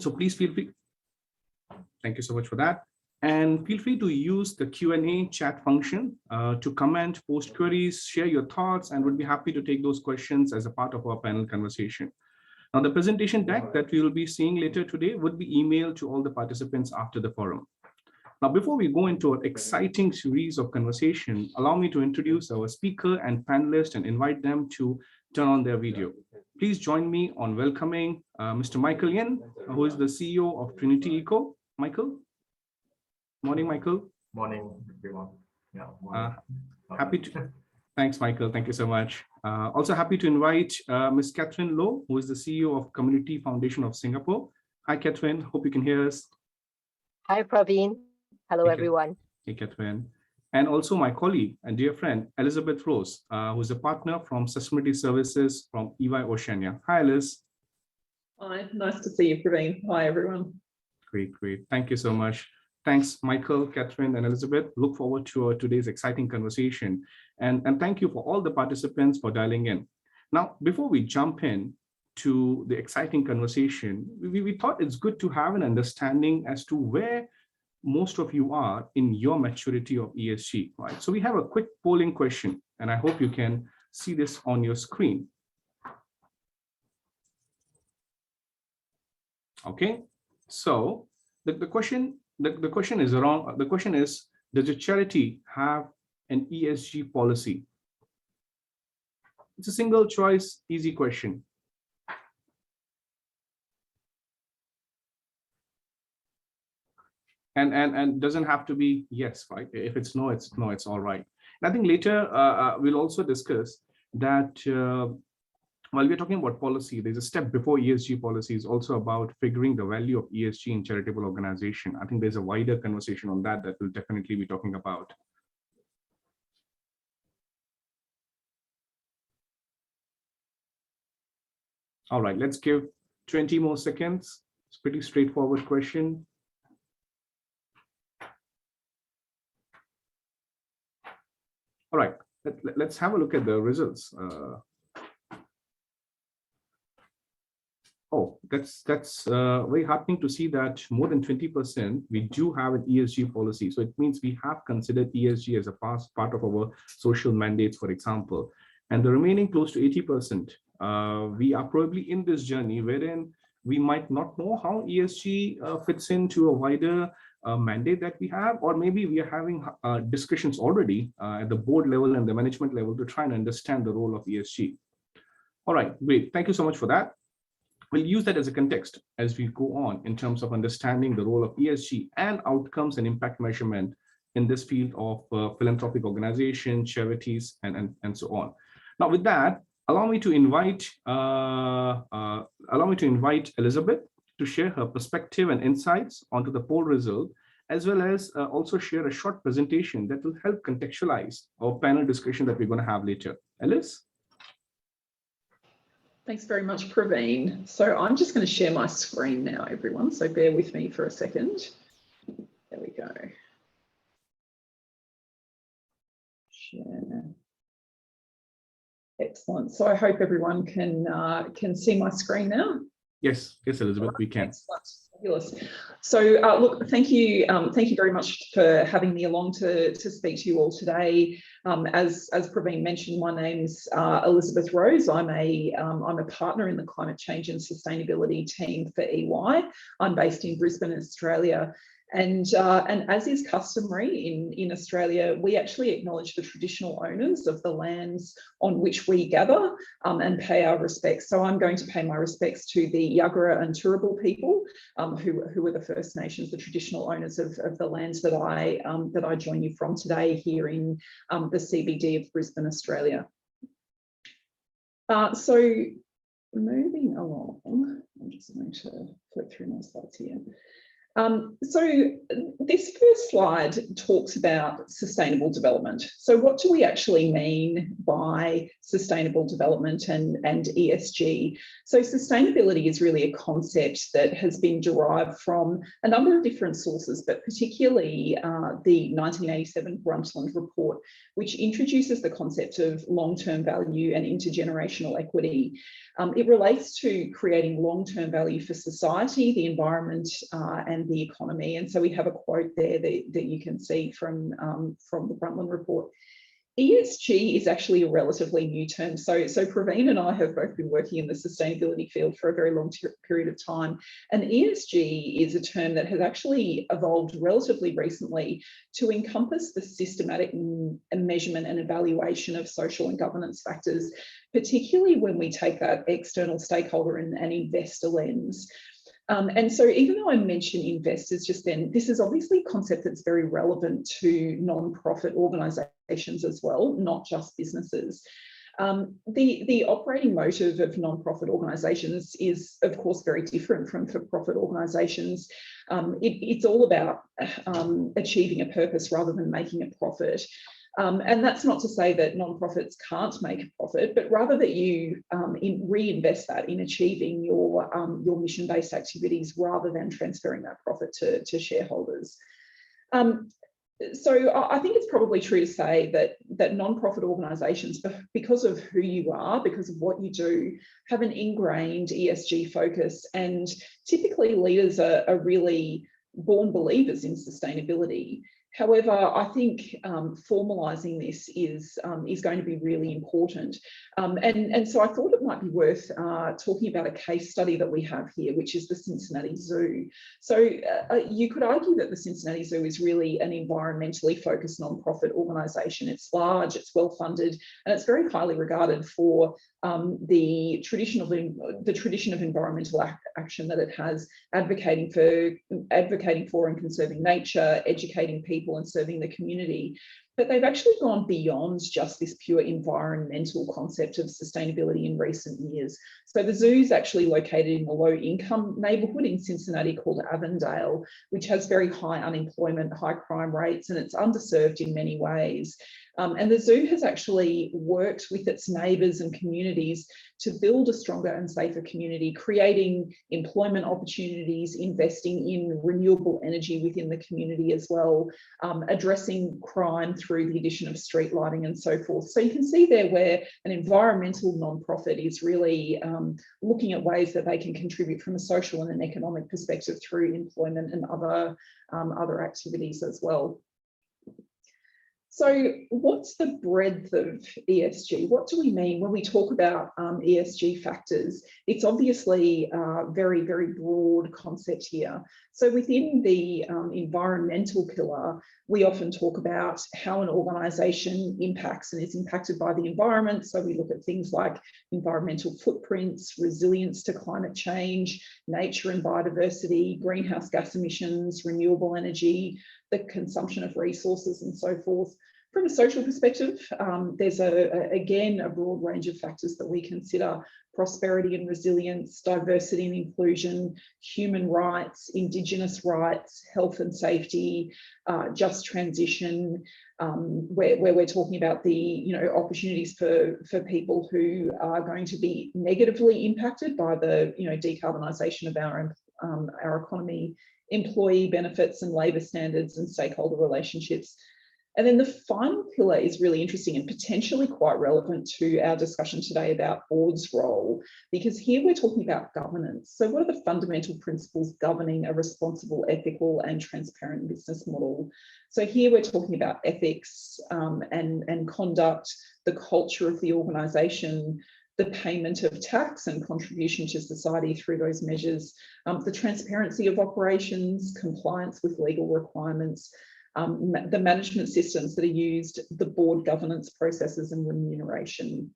So please feel free. Thank you so much for that. And feel free to use the Q&A chat function to comment, post queries, share your thoughts, and would be happy to take those questions as a part of our panel conversation. Now, the presentation deck that we will be seeing later today would be emailed to all the participants after the forum. Now, before we go into an exciting series of conversation, allow me to introduce our speaker and panelists and invite them to turn on their video. Please join me on welcoming Mr. Michael Yen, who is the CEO of Trinity Eco. Michael? Morning, Michael. Morning, everyone. Yeah, morning. Happy to. Thanks, Michael. Thank you so much. Also happy to invite Ms. Catherine Loh, who is the CEO of Community Foundation of Singapore. Hi, Catherine. Hope you can hear us. Hi, Praveen. Hello, everyone. Hey, Catherine. And also my colleague and dear friend, Elizabeth Rose, who is a partner from Sustainability Services from EY Oceania. Hi, Liz. Hi, nice to see you, Praveen. Hi, everyone. Great, great. Thank you so much. Thanks, Michael, Catherine, and Elizabeth. Look forward to today's exciting conversation. And thank you for all the participants for dialing in. Now, before we jump in to the exciting conversation, we thought it's good to have an understanding as to where most of you are in your maturity of ESG, right? So we have a quick polling question, and I hope you can see this on your screen. Okay, so the question is, does your charity have an ESG policy? It's a single choice, easy question. And doesn't have to be yes, right? If it's no, it's no, it's all right. And I think later we'll also discuss that while we're talking about policy, there's a step before ESG policy is also about figuring the value of ESG in charitable organization. I think there's a wider conversation on that we'll definitely be talking about. All right, let's give 20 more seconds. It's a pretty straightforward question. All right, let's have a look at the results. Oh, that's very heartening to see that more than 20% we do have an ESG policy. So it means we have considered ESG as a part of our social mandates, for example. And the remaining close to 80%, we are probably in this journey wherein we might not know how ESG fits into a wider mandate that we have, or maybe we are having discussions already at the board level and the management level to try and understand the role of ESG. All right, great. Thank you so much for that. We'll use that as a context as we go on in terms of understanding the role of ESG and outcomes and impact measurement in this field of philanthropic organizations, charities, and so on. Now, with that, allow me to invite Elizabeth to share her perspective and insights onto the poll result, as well as also share a short presentation that will help contextualize our panel discussion that we're going to have later. Alice? Thanks very much, Praveen. So I'm just going to share my screen now, everyone. So bear with me for a second. There we go. Share. Excellent. So I hope everyone can see my screen now. Yes, Elizabeth, we can. Excellent. Fabulous. So look, thank you very much for having me along to speak to you all today. As Praveen mentioned, my name's Elizabeth Rose. I'm a partner in the climate change and sustainability team for EY. I'm based in Brisbane, Australia. And as is customary in Australia, we actually acknowledge the traditional owners of the lands on which we gather and pay our respects. So I'm going to pay my respects to the Yagara and Turrbal people, who are the First Nations, the traditional owners of the lands that I join you from today here in the CBD of Brisbane, Australia. So moving along, I'm just going to flip through my slides here. So this first slide talks about sustainable development. So what do we actually mean by sustainable development and ESG? So sustainability is really a concept that has been derived from a number of different sources, but particularly the 1987 Brundtland Report, which introduces the concept of long-term value and intergenerational equity. It relates to creating long-term value for society, the environment, and the economy. And so we have a quote there that you can see from the Brundtland Report. ESG is actually a relatively new term. So Praveen and I have both been working in the sustainability field for a very long period of time. And ESG is a term that has actually evolved relatively recently to encompass the systematic measurement and evaluation of social and governance factors, particularly when we take that external stakeholder and investor lens. And so even though I mentioned investors just then, this is obviously a concept that's very relevant to non-profit organisations as well, not just businesses. The operating motive of non-profit organisations is, of course, very different from for-profit organisations. It's all about achieving a purpose rather than making a profit. And that's not to say that non-profits can't make a profit, but rather that you reinvest that in achieving your mission-based activities rather than transferring that profit to shareholders. So I think it's probably true to say that non-profit organisations, because of who you are, because of what you do, have an ingrained ESG focus, and typically leaders are really born believers in sustainability. However, I think formalising this is going to be really important. And so I thought it might be worth talking about a case study that we have here, which is the Cincinnati Zoo. So you could argue that the Cincinnati Zoo is really an environmentally focused non-profit organisation. It's large, it's well-funded, and it's very highly regarded for the tradition of environmental action that it has, advocating for and conserving nature, educating people and serving the community. But they've actually gone beyond just this pure environmental concept of sustainability in recent years. So the zoo is actually located in a low-income neighbourhood in Cincinnati called Avondale, which has very high unemployment, high crime rates, and it's underserved in many ways. And the zoo has actually worked with its neighbours and communities to build a stronger and safer community, creating employment opportunities, investing in renewable energy within the community as well, addressing crime through the addition of street lighting and so forth. So you can see there where an environmental non-profit is really looking at ways that they can contribute from a social and an economic perspective through employment and other activities as well. So what's the breadth of ESG? What do we mean when we talk about ESG factors? It's obviously a very, very broad concept here. So within the environmental pillar, we often talk about how an organisation impacts and is impacted by the environment. So we look at things like environmental footprints, resilience to climate change, nature and biodiversity, greenhouse gas emissions, renewable energy, the consumption of resources and so forth. From a social perspective, there's again a broad range of factors that we consider: prosperity and resilience, diversity and inclusion, human rights, Indigenous rights, health and safety, just transition, where we're talking about the opportunities for people who are going to be negatively impacted by the decarbonisation of our economy, employee benefits and labour standards and stakeholder relationships. And then the final pillar is really interesting and potentially quite relevant to our discussion today about board's role, because here we're talking about governance. So what are the fundamental principles governing a responsible, ethical and transparent business model? So here we're talking about ethics and conduct, the culture of the organisation, the payment of tax and contribution to society through those measures, the transparency of operations, compliance with legal requirements, the management systems that are used, the board governance processes and remuneration,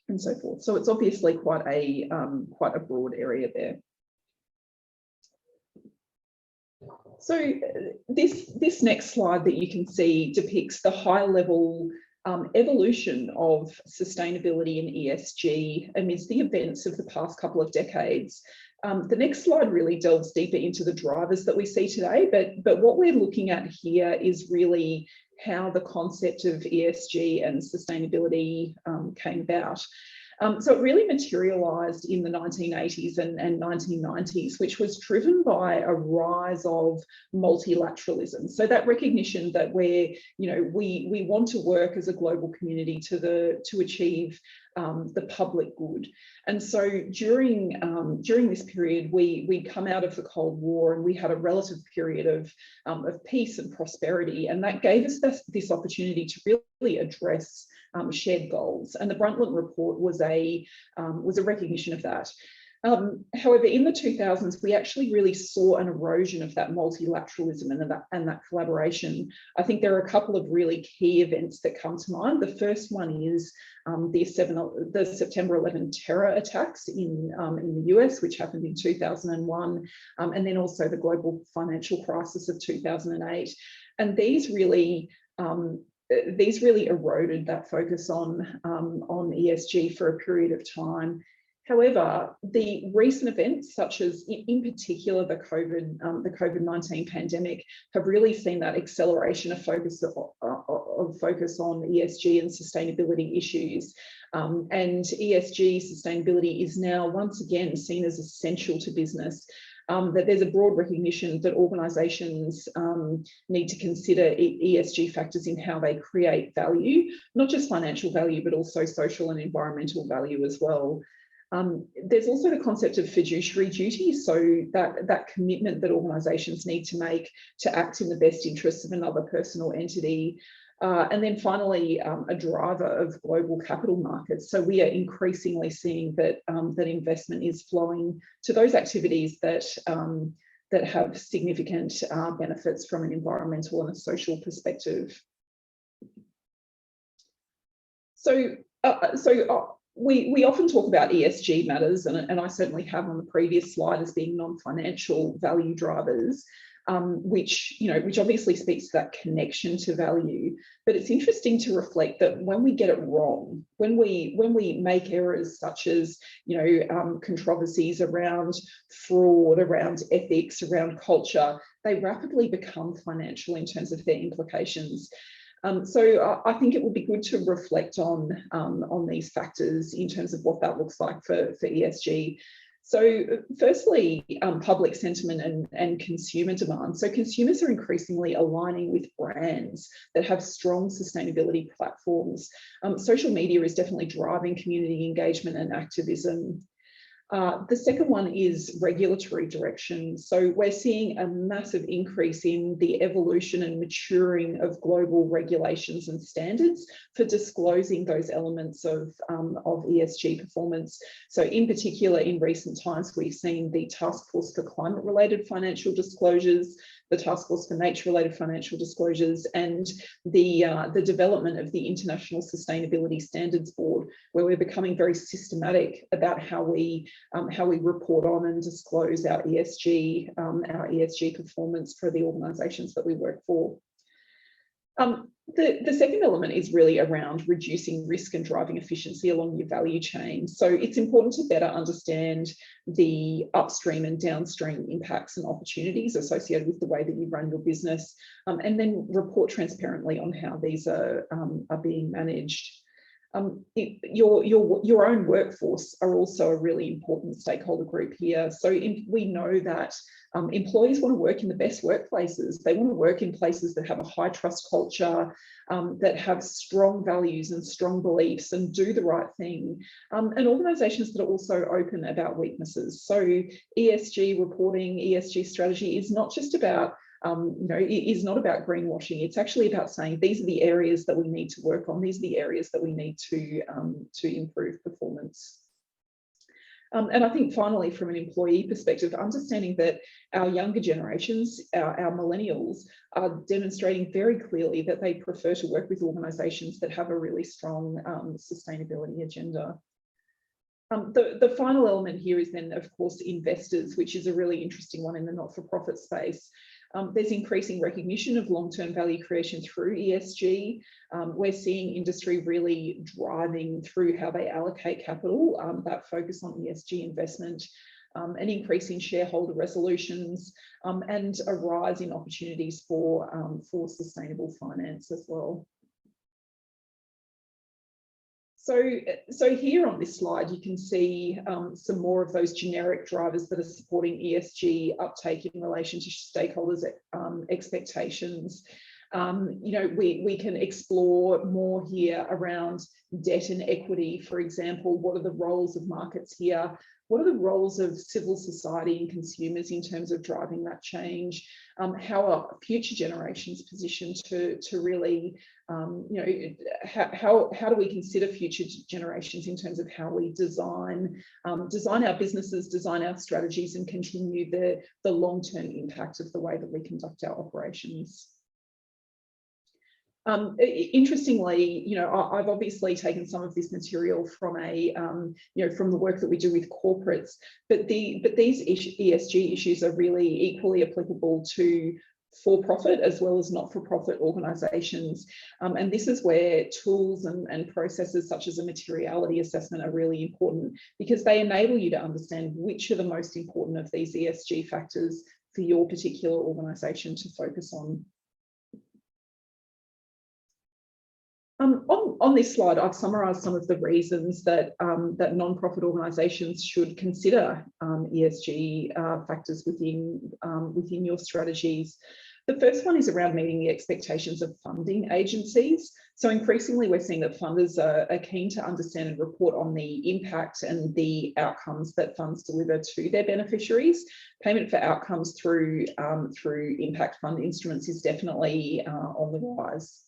and so forth. So it's obviously quite a broad area there. So this next slide that you can see depicts the high-level evolution of sustainability and ESG amidst the events of the past couple of decades. The next slide really delves deeper into the drivers that we see today, but what we're looking at here is really how the concept of ESG and sustainability came about. So it really materialised in the 1980s and 1990s, which was driven by a rise of multilateralism. So that recognition that we want to work as a global community to achieve the public good. And so during this period, we'd come out of the Cold War and we had a relative period of peace and prosperity, and that gave us this opportunity to really address shared goals. And the Brundtland Report was a recognition of that. However, in the 2000s, we actually really saw an erosion of that multilateralism and that collaboration. I think there are a couple of really key events that come to mind. The first one is the September 11 terror attacks in the US, which happened in 2001, and then also the global financial crisis of 2008. And these really eroded that focus on ESG for a period of time. However, the recent events, such as in particular the COVID-19 pandemic, have really seen that acceleration of focus on ESG and sustainability issues. And ESG sustainability is now once again seen as essential to business. That there's a broad recognition that organisations need to consider ESG factors in how they create value, not just financial value, but also social and environmental value as well. There's also the concept of fiduciary duty, so that commitment that organisations need to make to act in the best interests of another person or entity. And then finally, a driver of global capital markets. So we are increasingly seeing that investment is flowing to those activities that have significant benefits from an environmental and a social perspective. We often talk about ESG matters, and I certainly have on the previous slide, as being non-financial value drivers. Which obviously speaks to that connection to value. But it's interesting to reflect that when we get it wrong, when we make errors such as controversies around fraud, around ethics, around culture, they rapidly become financial in terms of their implications. So I think it would be good to reflect on these factors in terms of what that looks like for ESG. So firstly, public sentiment and consumer demand. So consumers are increasingly aligning with brands that have strong sustainability platforms. Social media is definitely driving community engagement and activism. The second one is regulatory direction. So we're seeing a massive increase in the evolution and maturing of global regulations and standards for disclosing those elements of ESG performance. So in particular, in recent times, we've seen the Task Force for Climate-related Financial Disclosures, the Task Force for Nature-related Financial Disclosures, and the development of the International Sustainability Standards Board, where we're becoming very systematic about how we report on and disclose our ESG performance for the organisations that we work for. The second element is really around reducing risk and driving efficiency along your value chain. So it's important to better understand the upstream and downstream impacts and opportunities associated with the way that you run your business, and then report transparently on how these are being managed. Your own workforce are also a really important stakeholder group here. So we know that employees want to work in the best workplaces. They want to work in places that have a high trust culture, that have strong values and strong beliefs and do the right thing, and organisations that are also open about weaknesses. So ESG reporting, ESG strategy is not just about it is not about greenwashing. It's actually about saying these are the areas that we need to work on. These are the areas that we need to improve performance. And I think finally, from an employee perspective, understanding that our younger generations, our millennials, are demonstrating very clearly that they prefer to work with organisations that have a really strong sustainability agenda. The final element here is then, of course, investors, which is a really interesting one in the not-for-profit space. There's increasing recognition of long-term value creation through ESG. We're seeing industry really driving through how they allocate capital, that focus on ESG investment. an increase in shareholder resolutions, and a rise in opportunities for sustainable finance as well. So here on this slide, you can see some more of those generic drivers that are supporting ESG uptake in relation to stakeholders' expectations. We can explore more here around debt and equity, for example. What are the roles of markets here? What are the roles of civil society and consumers in terms of driving that change? How are future generations positioned to really, how do we consider future generations in terms of how we design our businesses, design our strategies, and continue the long-term impact of the way that we conduct our operations? Interestingly, I've obviously taken some of this material from from the work that we do with corporates, but these ESG issues are really equally applicable to for-profit as well as not-for-profit organisations. And this is where tools and processes such as a materiality assessment are really important, because they enable you to understand which are the most important of these ESG factors for your particular organisation to focus on. On this slide, I've summarised some of the reasons that non-profit organisations should consider ESG factors within your strategies. The first one is around meeting the expectations of funding agencies. So increasingly, we're seeing that funders are keen to understand and report on the impact and the outcomes that funds deliver to their beneficiaries. Payment for outcomes through impact fund instruments is definitely on the rise.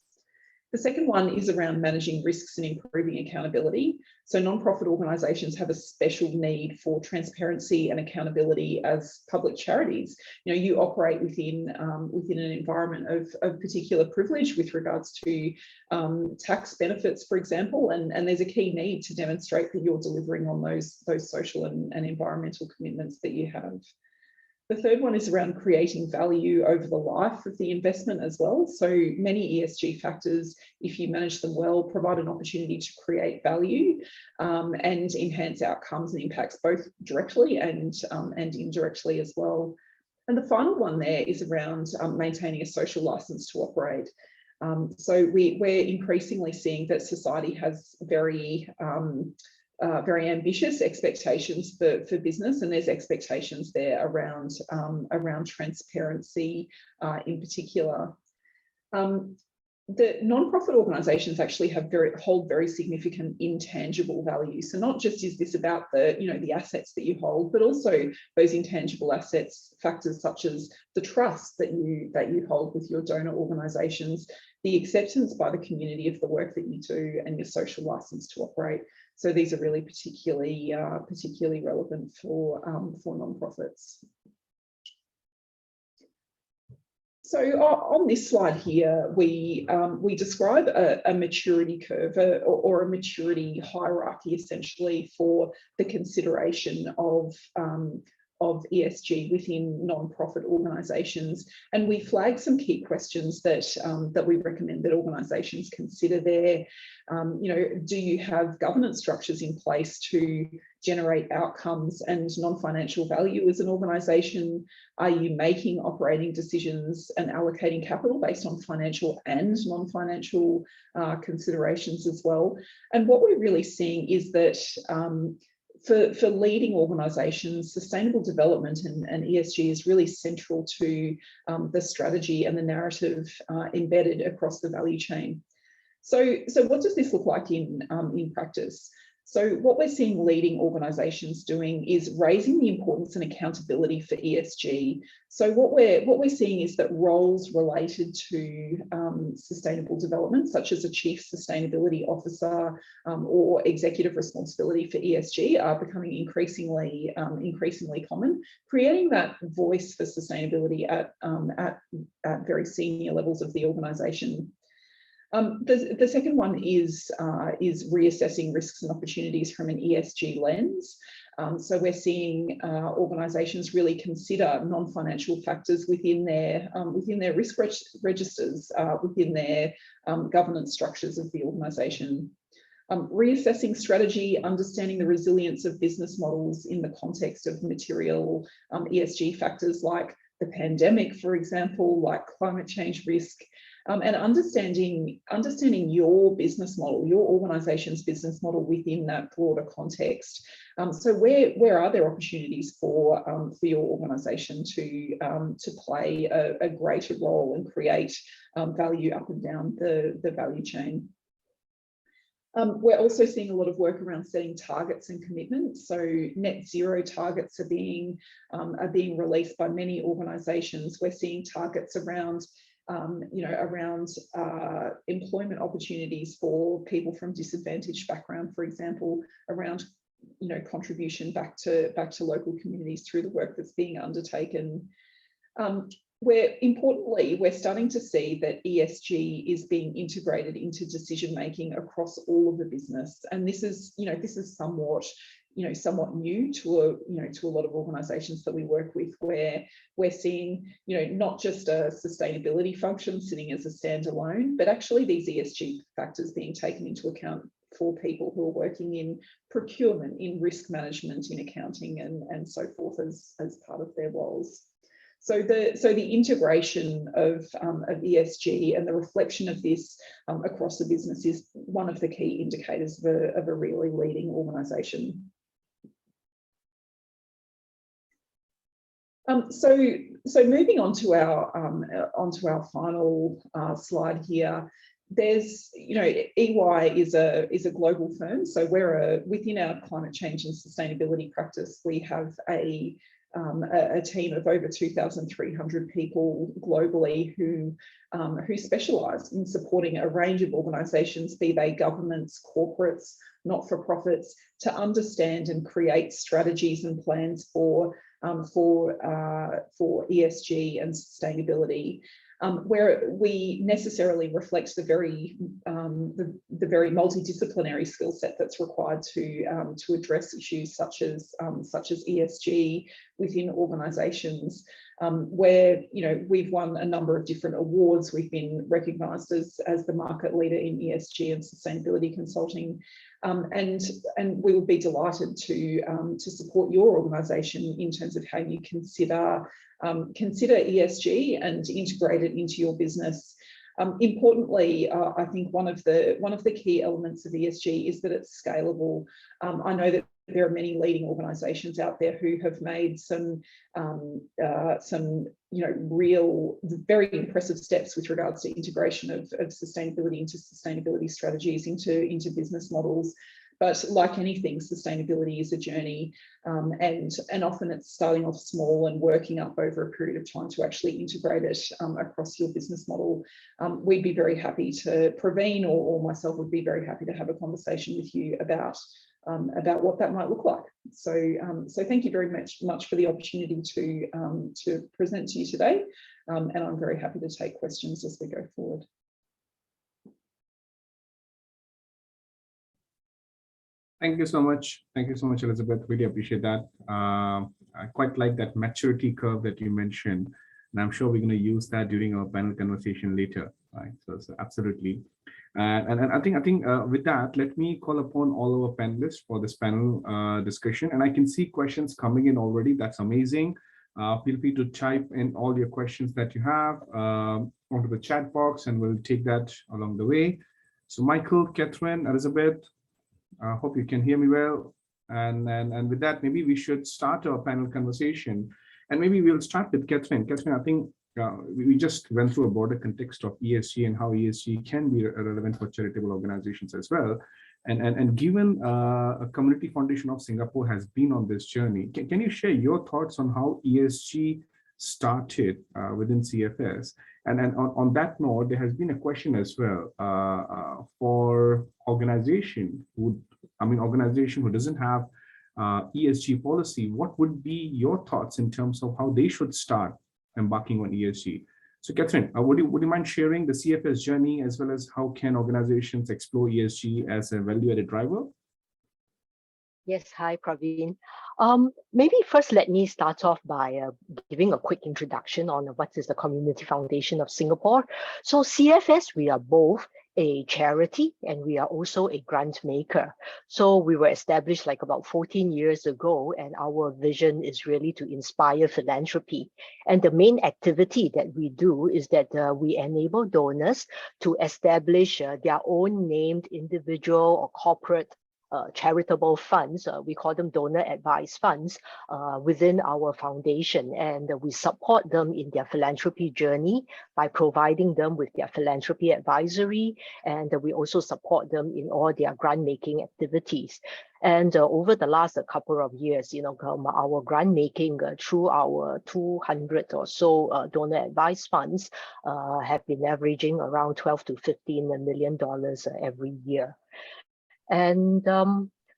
The second one is around managing risks and improving accountability. So non-profit organisations have a special need for transparency and accountability as public charities. You operate within an environment of particular privilege with regards to tax benefits, for example, and there's a key need to demonstrate that you're delivering on those social and environmental commitments that you have. The third one is around creating value over the life of the investment as well. So many ESG factors, if you manage them well, provide an opportunity to create value and enhance outcomes and impacts both directly and indirectly as well. And the final one there is around maintaining a social license to operate. So we're increasingly seeing that society has very ambitious expectations for business, and there's expectations there around transparency in particular. The non-profit organisations actually hold very significant intangible value. So not just is this about the assets that you hold, but also those intangible assets, factors such as the trust that you hold with your donor organisations, the acceptance by the community of the work that you do, and your social licence to operate. So these are really particularly relevant for non-profits. So on this slide here, we describe a maturity curve or a maturity hierarchy, essentially, for the consideration of ESG within non-profit organisations, and we flag some key questions that we recommend that organisations consider there. Do you have governance structures in place to generate outcomes and non-financial value as an organisation? Are you making operating decisions and allocating capital based on financial and non-financial considerations as well? And what we're really seeing is that for leading organisations, sustainable development and ESG is really central to the strategy and the narrative embedded across the value chain. So what does this look like in practice? So what we're seeing leading organisations doing is raising the importance and accountability for ESG. So what we're seeing is that roles related to sustainable development, such as a chief sustainability officer or executive responsibility for ESG, are becoming increasingly common, creating that voice for sustainability at very senior levels of the organisation. The second one is reassessing risks and opportunities from an ESG lens. So we're seeing organisations really consider non-financial factors within their risk registers, within their governance structures of the organisation. Reassessing strategy, understanding the resilience of business models in the context of material ESG factors like the pandemic, for example, like climate change risk, and understanding your business model, your organisation's business model within that broader context. So where are there opportunities for your organisation to play a greater role and create value up and down the value chain? We're also seeing a lot of work around setting targets and commitments. So net zero targets are being released by many organisations. We're seeing targets around employment opportunities for people from disadvantaged background, for example, around contribution back to local communities through the work that's being undertaken. We're starting to see that ESG is being integrated into decision making across all of the business, and this is somewhat new to a lot of organisations that we work with, where we're seeing not just a sustainability function sitting as a standalone, but actually these ESG factors being taken into account for people who are working in procurement, in risk management, in accounting, and so forth as part of their roles. So the integration of ESG and the reflection of this across the business is one of the key indicators of a really leading organisation. So moving on to our final slide here. There's, EY is a global firm, so we're within our climate change and sustainability practice. We have a team of over 2,300 people globally who specialise in supporting a range of organisations, be they governments, corporates, not-for-profits, to understand and create strategies and plans for ESG and sustainability, where we necessarily reflect the very multidisciplinary skill set that's required to address issues such as ESG within organisations, where we've won a number of different awards. We've been recognised as the market leader in ESG and sustainability consulting, and we would be delighted to support your organisation in terms of how you consider ESG and integrate it into your business. Importantly, I think one of the key elements of ESG is that it's scalable. I know that there are many leading organisations out there who have made some real very impressive steps with regards to integration of sustainability into sustainability strategies, into business models. But like anything, sustainability is a journey, and often it's starting off small and working up over a period of time to actually integrate it across your business model. We'd be very happy to, Praveen or myself would be very happy to have a conversation with you about what that might look like. So thank you very much for the opportunity to present to you today, and I'm very happy to take questions as we go forward. Thank you so much. Thank you so much, Elizabeth. Really appreciate that. I quite like that maturity curve that you mentioned, and I'm sure we're going to use that during our panel conversation later. Right? So absolutely. And I think with that, let me call upon all our panelists for this panel discussion. And I can see questions coming in already. That's amazing. Feel free to type in all your questions that you have onto the chat box, and we'll take that along the way. So Michael, Catherine, Elizabeth, I hope you can hear me well. And with that, maybe we should start our panel conversation. And maybe we'll start with Catherine. Catherine, I think we just went through a broader context of ESG and how ESG can be relevant for charitable organizations as well. And given a Community Foundation of Singapore has been on this journey, can you share your thoughts on how ESG started within CFS? And then on that note, there has been a question as well for organization who doesn't have ESG policy. What would be your thoughts in terms of how they should start embarking on ESG? So Catherine, would you mind sharing the CFS journey as well as how can organizations explore ESG as a value-added driver? Yes, hi, Praveen. Maybe first let me start off by giving a quick introduction on what is the Community Foundation of Singapore. So CFS, we are both a charity, and we are also a grant maker. So we were established like about 14 years ago, and our vision is really to inspire philanthropy. And the main activity that we do is that we enable donors to establish their own named individual or corporate charitable funds. We call them donor advised funds within our foundation, and we support them in their philanthropy journey by providing them with their philanthropy advisory, and we also support them in all their grant making activities. And over the last couple of years, our grant making through our 200 or so donor advised funds have been averaging around 12 to 15 million dollars every year. And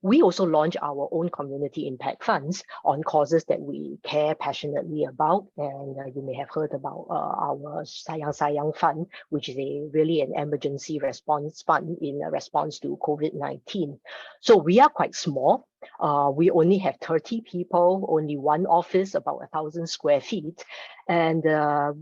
we also launch our own community impact funds on causes that we care passionately about. And you may have heard about our Sayang Sayang Fund, which is really an emergency response fund in response to COVID-19. So we are quite small. We only have 30 people, only one office, about 1,000 square feet. And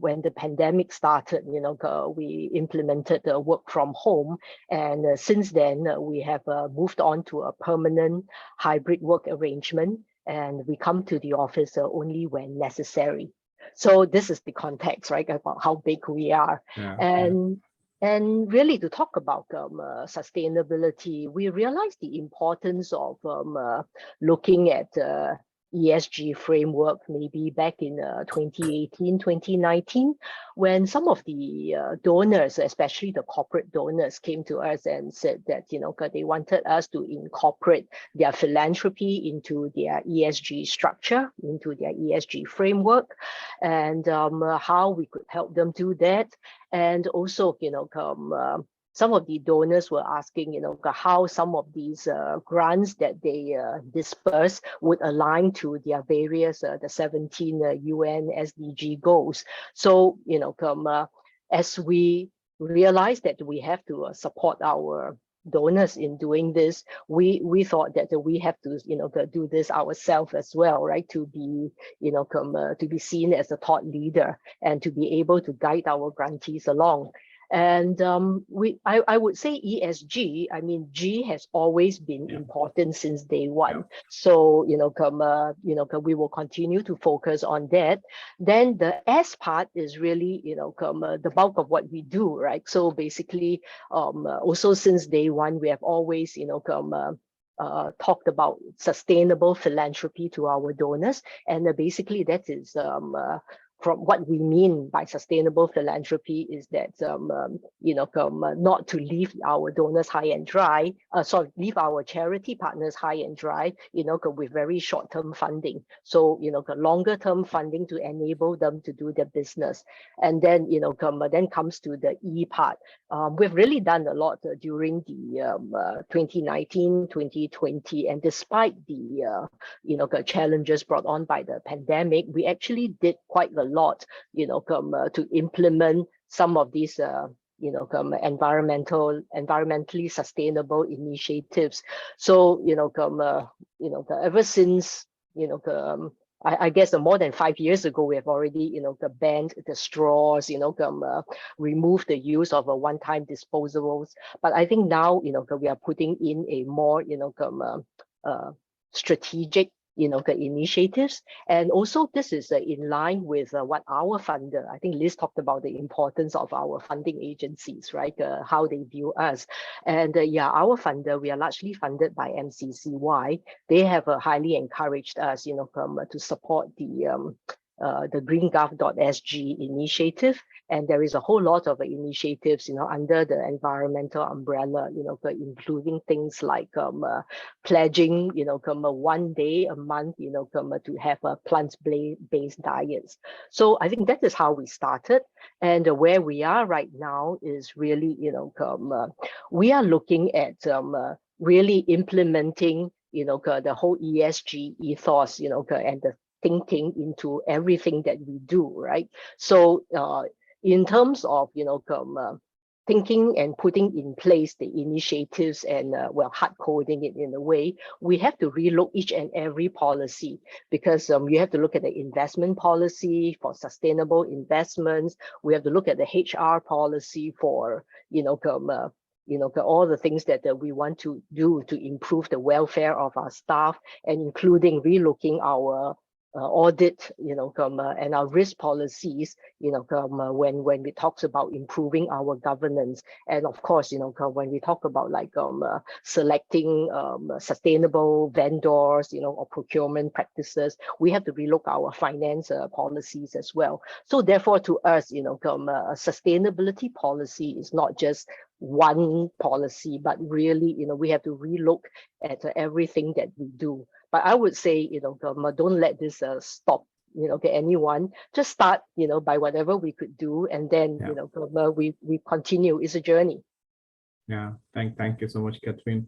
when the pandemic started, we implemented work from home. And since then, we have moved on to a permanent hybrid work arrangement. And we come to the office only when necessary. So this is the context, right, about how big we are. And really, to talk about sustainability, we realize the importance of looking at ESG framework maybe back in 2018, 2019, when some of the donors, especially the corporate donors, came to us and said that, they wanted us to incorporate their philanthropy into their ESG structure, into their ESG framework, and how we could help them do that. And also, some of the donors were asking, how some of these grants that they disperse would align to their various, the 17 UN SDG goals. So, as we realized that we have to support our donors in doing this, we thought that we have to, do this ourselves as well, right? To be, to be seen as a thought leader and to be able to guide our grantees along. And I would say ESG, I mean, G has always been important since day one. So, we will continue to focus on that. Then the S part is really, the bulk of what we do, right? So basically, also since day one, we have always, talked about sustainable philanthropy to our donors. And basically that is from what we mean by sustainable philanthropy is that, not to leave our donors high and dry, leave our charity partners high and dry, with very short-term funding. So, longer term funding to enable them to do their business. And then, then comes to the E part. We've really done a lot during the 2019, 2020, and despite the, the challenges brought on by the pandemic, we actually did quite a lot, to implement some of these, environmentally sustainable initiatives. So, ever since, I guess more than 5 years ago, we have already, banned the straws, removed the use of one-time disposables. But I think now, we are putting in a more, strategic, initiatives. And also this is in line with what our funder, I think Liz talked about the importance of our funding agencies, right? How they view us. And our funder, we are largely funded by MCCY. They have highly encouraged us, to support the greengov.sg initiative. And there is a whole lot of initiatives, under the environmental umbrella, including things like pledging, 1 day a month, to have plant-based diets. So I think that is how we started. And where we are right now is really, we are looking at really implementing, the whole ESG ethos, and the thinking into everything that we do, right? So in terms of, thinking and putting in place the initiatives and, hard coding it in a way, we have to relook each and every policy, because you have to look at the investment policy for sustainable investments. We have to look at the HR policy for, all the things that we want to do to improve the welfare of our staff, and including relooking our audit, and our risk policies, when we talks about improving our governance. And of course, when we talk about like selecting sustainable vendors, or procurement practices, we have to relook our finance policies as well. So therefore, to us, a sustainability policy is not just one policy, but really, we have to relook at everything that we do. But I would say, don't let this stop, anyone. Just start, by whatever we could do, and then, we continue. It's a journey. Yeah, thank you so much, Catherine.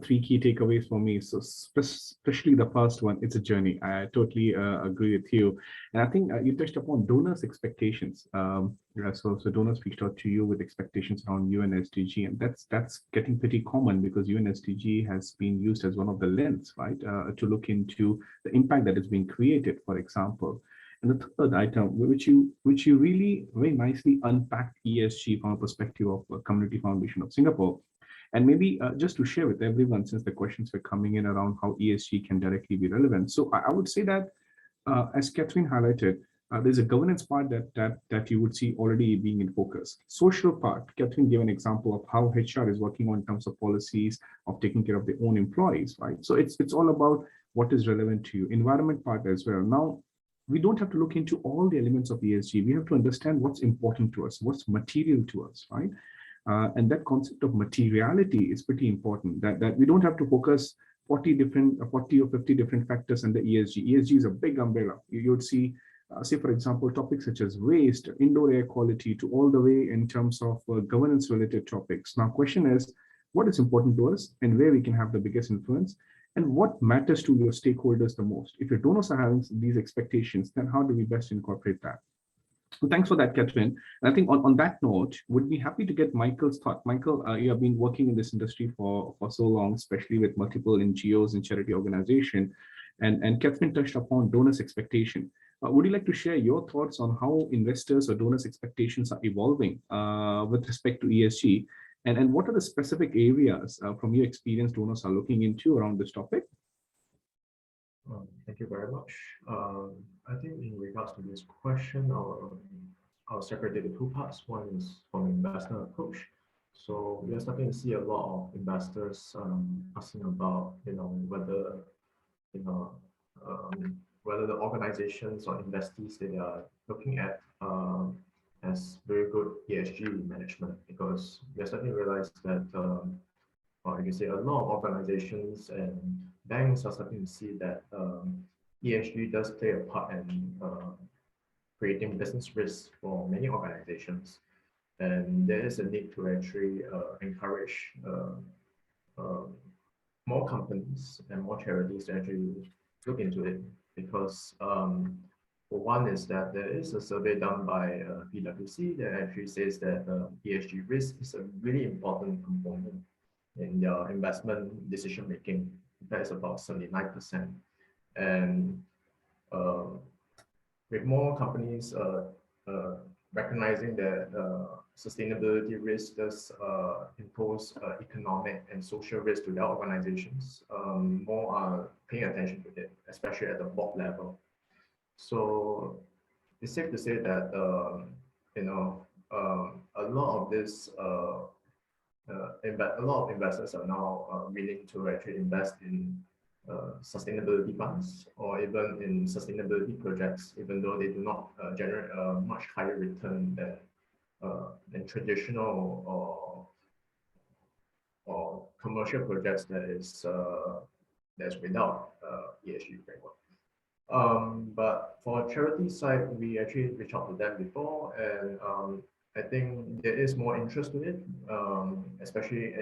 Three key takeaways for me. So especially the first one, it's a journey. I totally agree with you. And I think you touched upon donors' expectations. So donors reached out to you with expectations around UN SDG, and that's getting pretty common because UN SDG has been used as one of the lens, right, to look into the impact that is being created, for example. And the third item, which you really very nicely unpacked ESG from a perspective of Community Foundation of Singapore. And maybe just to share with everyone, since the questions were coming in around how ESG can directly be relevant. So I would say that, as Catherine highlighted, there's a governance part that you would see already being in focus. Social part, Catherine gave an example of how HR is working on in terms of policies of taking care of their own employees, right? So it's all about what is relevant to you. Environment part as well. Now, we don't have to look into all the elements of ESG. We have to understand what's important to us, what's material to us, right? And that concept of materiality is pretty important, that we don't have to focus 40 or 50 different factors under ESG. ESG is a big umbrella. You would see, say, for example, topics such as waste, indoor air quality, to all the way in terms of governance related topics. Now, question is, what is important to us and where we can have the biggest influence, and what matters to your stakeholders the most? If your donors are having these expectations, then how do we best incorporate that? So thanks for that, Catherine. And I think on that note, would be happy to get Michael's thought. Michael, you have been working in this industry for so long, especially with multiple NGOs and charity organizations. And Catherine touched upon donors' expectation. Would you like to share your thoughts on how investors or donors' expectations are evolving with respect to ESG? And what are the specific areas from your experience donors are looking into around this topic? Thank you very much. I think in regards to this question, I'll separate it into two parts. One is from investor approach. So we are starting to see a lot of investors asking about, whether, whether the organizations or investees they are looking at has very good ESG management, because we are starting to realize that, or you can say a lot of organizations and banks are starting to see that ESG does play a part in creating business risks for many organizations. And there is a need to actually encourage more companies and more charities to actually look into it, because for one is that there is a survey done by PwC that actually says that ESG risk is a really important component in their investment decision making. That is about 79%. And with more companies recognizing that sustainability risk does impose economic and social risk to their organizations, more are paying attention to it, especially at the board level. So it's safe to say that a lot of this a lot of investors are now willing to actually invest in sustainability funds or even in sustainability projects, even though they do not generate a much higher return than traditional or commercial projects that's without ESG framework. But for charity side, we actually reached out to them before, and I think there is more interest in it, especially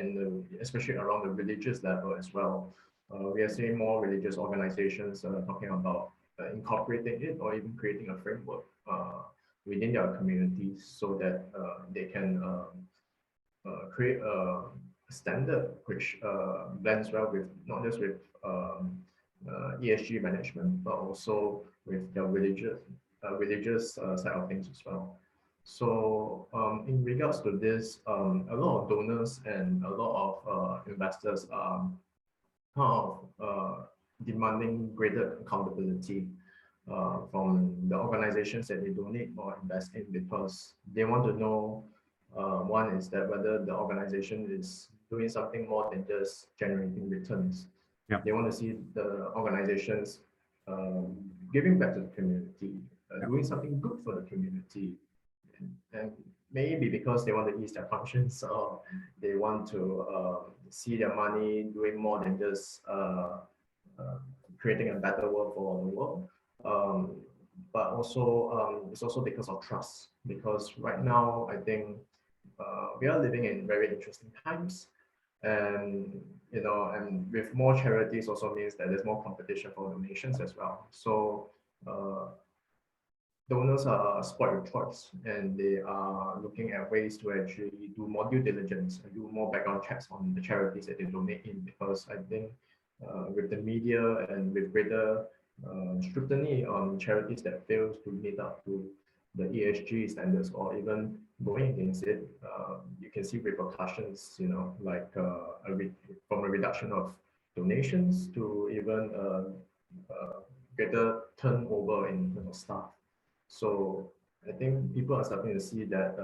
around the religious level as well. We are seeing more religious organizations talking about incorporating it or even creating a framework within their communities so that they can create a standard which blends well with not just with ESG management, but also with their religious side of things as well. So in regards to this, a lot of donors and a lot of investors are kind of demanding greater accountability from the organizations that they donate or invest in, because they want to know, one is that whether the organization is doing something more than just generating returns. Yeah. They want to see the organizations giving back to the community, doing something good for the community. And maybe because they want to ease their functions, or they want to see their money doing more than just creating a better world for the world. But also it's also because of trust, because right now I think we are living in very interesting times, and and with more charities also means that there's more competition for donations as well. So donors are spoiled with choice, and they are looking at ways to actually do more due diligence and do more background checks on the charities that they donate in, because I think with the media and with greater scrutiny on charities that fails to meet up to the ESG standards or even going against it, you can see repercussions, like from a reduction of donations to even greater turnover in terms of staff. So I think people are starting to see that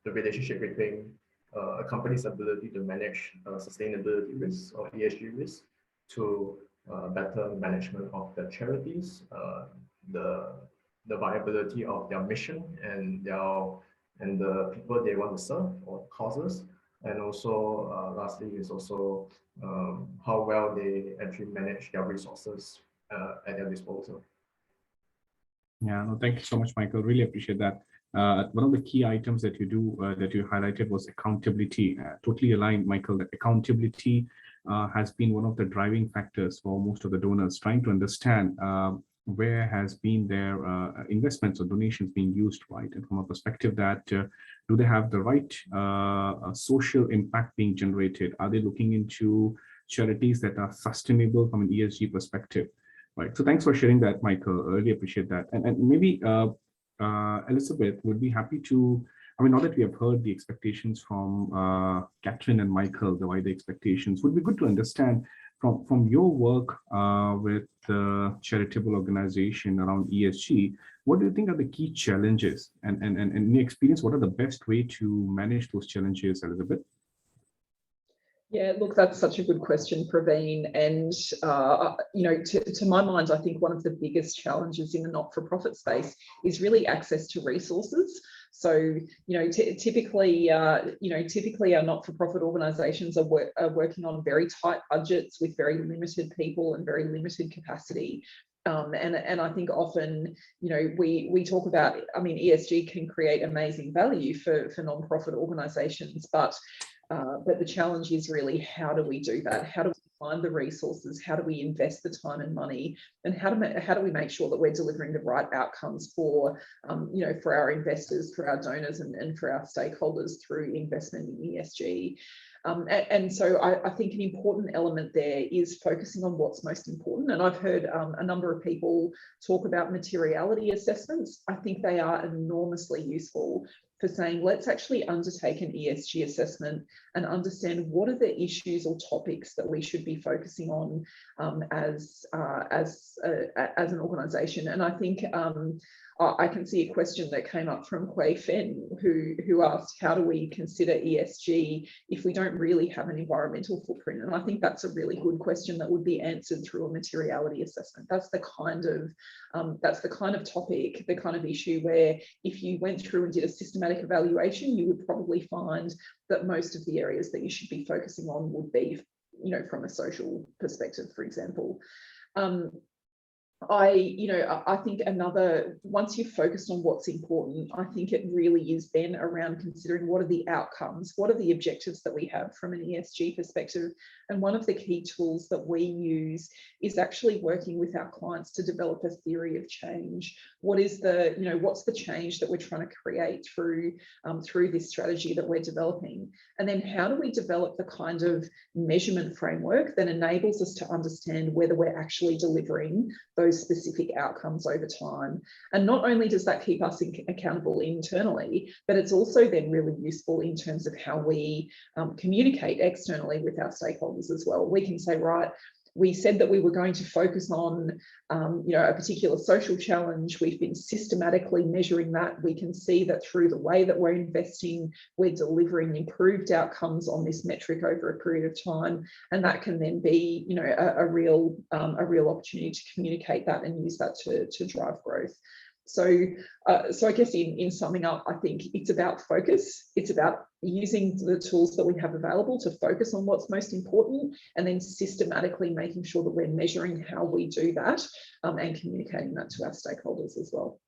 the relationship between a company's ability to manage sustainability risks or ESG risks to better management of the charities, the viability of their mission and the people they want to serve or causes, and also lastly is also how well they actually manage their resources at their disposal. Yeah, no, thank you so much, Michael. Really appreciate that. One of the key items that you highlighted was accountability. Totally aligned, Michael, that accountability has been one of the driving factors for most of the donors, trying to understand where has been their investments or donations being used, right? And from a perspective that do they have the right social impact being generated? Are they looking into charities that are sustainable from an ESG perspective? Right. So thanks for sharing that, Michael. I really appreciate that. And maybe Elizabeth would be happy to, now that we have heard the expectations from Catherine and Michael, the wider expectations, would be good to understand from your work with the charitable organization around ESG, what do you think are the key challenges? And in your experience, what are the best way to manage those challenges, Elizabeth? Yeah, look, that's such a good question, Praveen. And, to my mind, I think one of the biggest challenges in the not-for-profit space is really access to resources. So, typically our not-for-profit organisations are working on very tight budgets with very limited people and very limited capacity. And I think often, we talk about, ESG can create amazing value for non-profit organisations, but the challenge is really, how do we do that? How do we find the resources? How do we invest the time and money? And how do we make sure that we're delivering the right outcomes for our investors, for our donors, and for our stakeholders through investment in ESG? And so I think an important element there is focusing on what's most important. And I've heard a number of people talk about materiality assessments. I think they are enormously useful for saying, let's actually undertake an ESG assessment and understand what are the issues or topics that we should be focusing on as an organisation. And I think I can see a question that came up from Quay Fen, who asked, how do we consider ESG if we don't really have an environmental footprint? And I think that's a really good question that would be answered through a materiality assessment. That's the kind of topic, the kind of issue where if you went through and did a systematic evaluation, you would probably find that most of the areas that you should be focusing on would be, from a social perspective, for example. I think once you've focused on what's important, I think it really is then around considering what are the outcomes, what are the objectives that we have from an ESG perspective. And one of the key tools that we use is actually working with our clients to develop a theory of change. What's the change that we're trying to create through this strategy that we're developing? And then how do we develop the kind of measurement framework that enables us to understand whether we're actually delivering those those specific outcomes over time. And not only does that keep us accountable internally, but it's also then really useful in terms of how we communicate externally with our stakeholders as well. We can say, right, we said that we were going to focus on a particular social challenge. We've been systematically measuring that. We can see that through the way that we're investing, we're delivering improved outcomes on this metric over a period of time. And that can then be, a real opportunity to communicate that and use that to drive growth. So I guess in summing up, I think it's about focus. It's about using the tools that we have available to focus on what's most important, and then systematically making sure that we're measuring how we do that and communicating that to our stakeholders as well.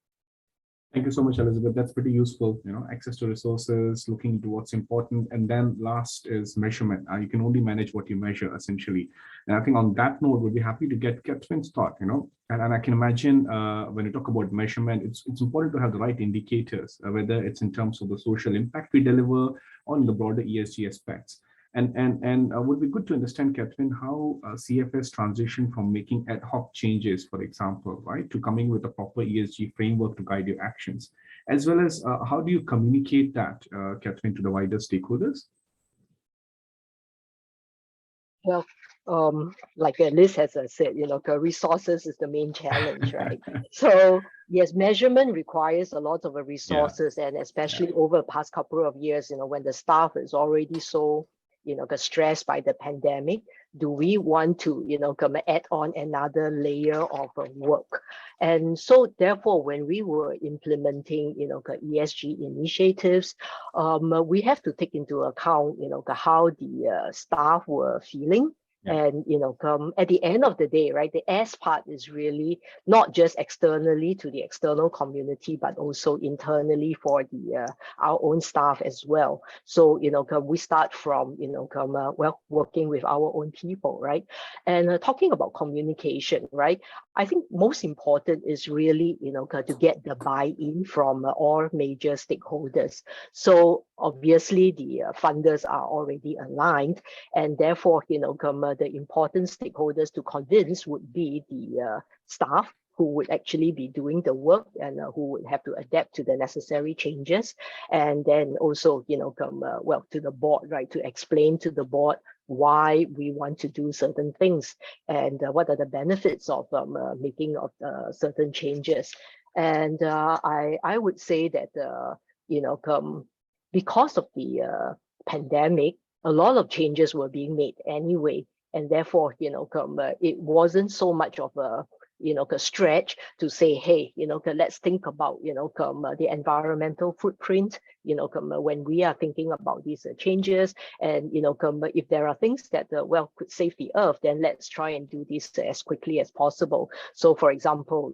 Thank you so much, Elizabeth. That's pretty useful. Access to resources, looking into what's important, and then last is measurement. You can only manage what you measure, essentially. And I think on that note, we'll be happy to get Catherine's thought. And I can imagine when you talk about measurement, it's important to have the right indicators, whether it's in terms of the social impact we deliver on the broader ESG aspects. And would be good to understand, Catherine, how CFS transition from making ad hoc changes, for example, right, to coming with a proper ESG framework to guide your actions, as well as how do you communicate that, Catherine, to the wider stakeholders? Well, like Liz has said, resources is the main challenge, right? So yes, measurement requires a lot of resources, and especially over the past couple of years, when the staff is already so stressed by the pandemic, do we want to add on another layer of work? And so therefore, when we were implementing ESG initiatives, we have to take into account how the staff were feeling. And at the end of the day, right, the S part is really not just externally to the external community, but also internally for the our own staff as well. So we start from working with our own people, right? And talking about communication, right? I think most important is really to get the buy-in from all major stakeholders. So obviously the funders are already aligned, and therefore the important stakeholders to convince would be the staff, who would actually be doing the work and who would have to adapt to the necessary changes, and then also to the board, right, to explain to the board why we want to do certain things and what are the benefits of making of certain changes. And I would say that because of the pandemic, a lot of changes were being made anyway, and therefore it wasn't so much of a stretch to say, hey, let's think about the environmental footprint when we are thinking about these changes, and if there are things that could save the earth, then let's try and do this as quickly as possible. So for example,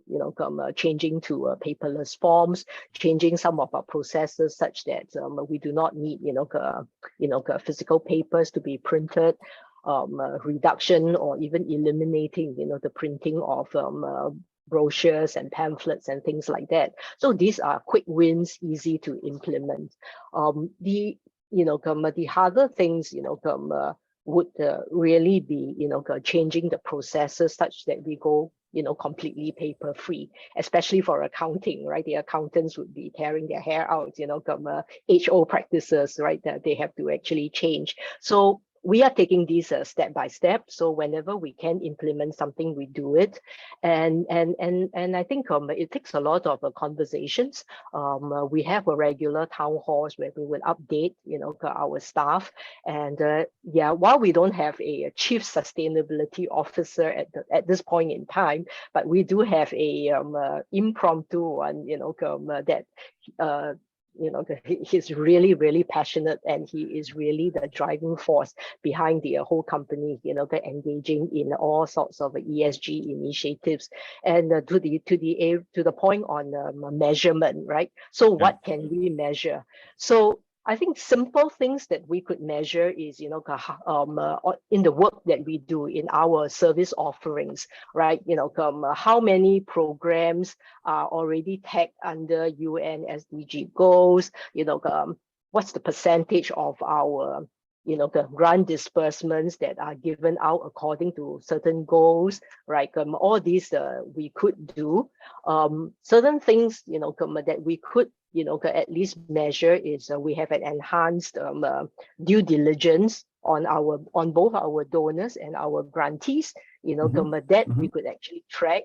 changing to paperless forms, changing some of our processes such that we do not need physical papers to be printed, reduction or even eliminating the printing of brochures and pamphlets and things like that. So these are quick wins, easy to implement. The other things would really be changing the processes such that we go completely paper free, especially for accounting, right? The accountants would be tearing their hair out, HO practices, right, that they have to actually change. So we are taking these step by step. So whenever we can implement something, we do it. And I think it takes a lot of conversations. We have a regular town halls where we will update, our staff. And while we don't have a chief sustainability officer at this point in time, but we do have a impromptu one, that he's really, really passionate, and he is really the driving force behind the whole company, engaging in all sorts of ESG initiatives. And to the point on measurement, right? So what can we measure? So I think simple things that we could measure is, in the work that we do in our service offerings, right? How many programs are already tagged under UN SDG goals? What's the percentage of our the grant disbursements that are given out according to certain goals, right? All these we could do. Certain things, that we could, at least measure is we have an enhanced due diligence on both our donors and our grantees, that we could actually track,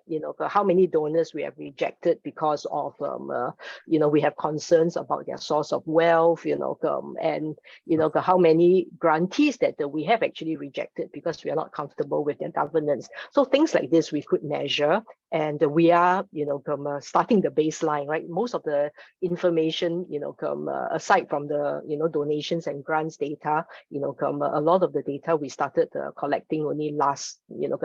how many donors we have rejected because of, we have concerns about their source of wealth, and, how many grantees that we have actually rejected because we are not comfortable with their governance. So things like this we could measure, and we are, starting the baseline, right? Most of the information, aside from the, donations and grants data, a lot of the data we started collecting only last,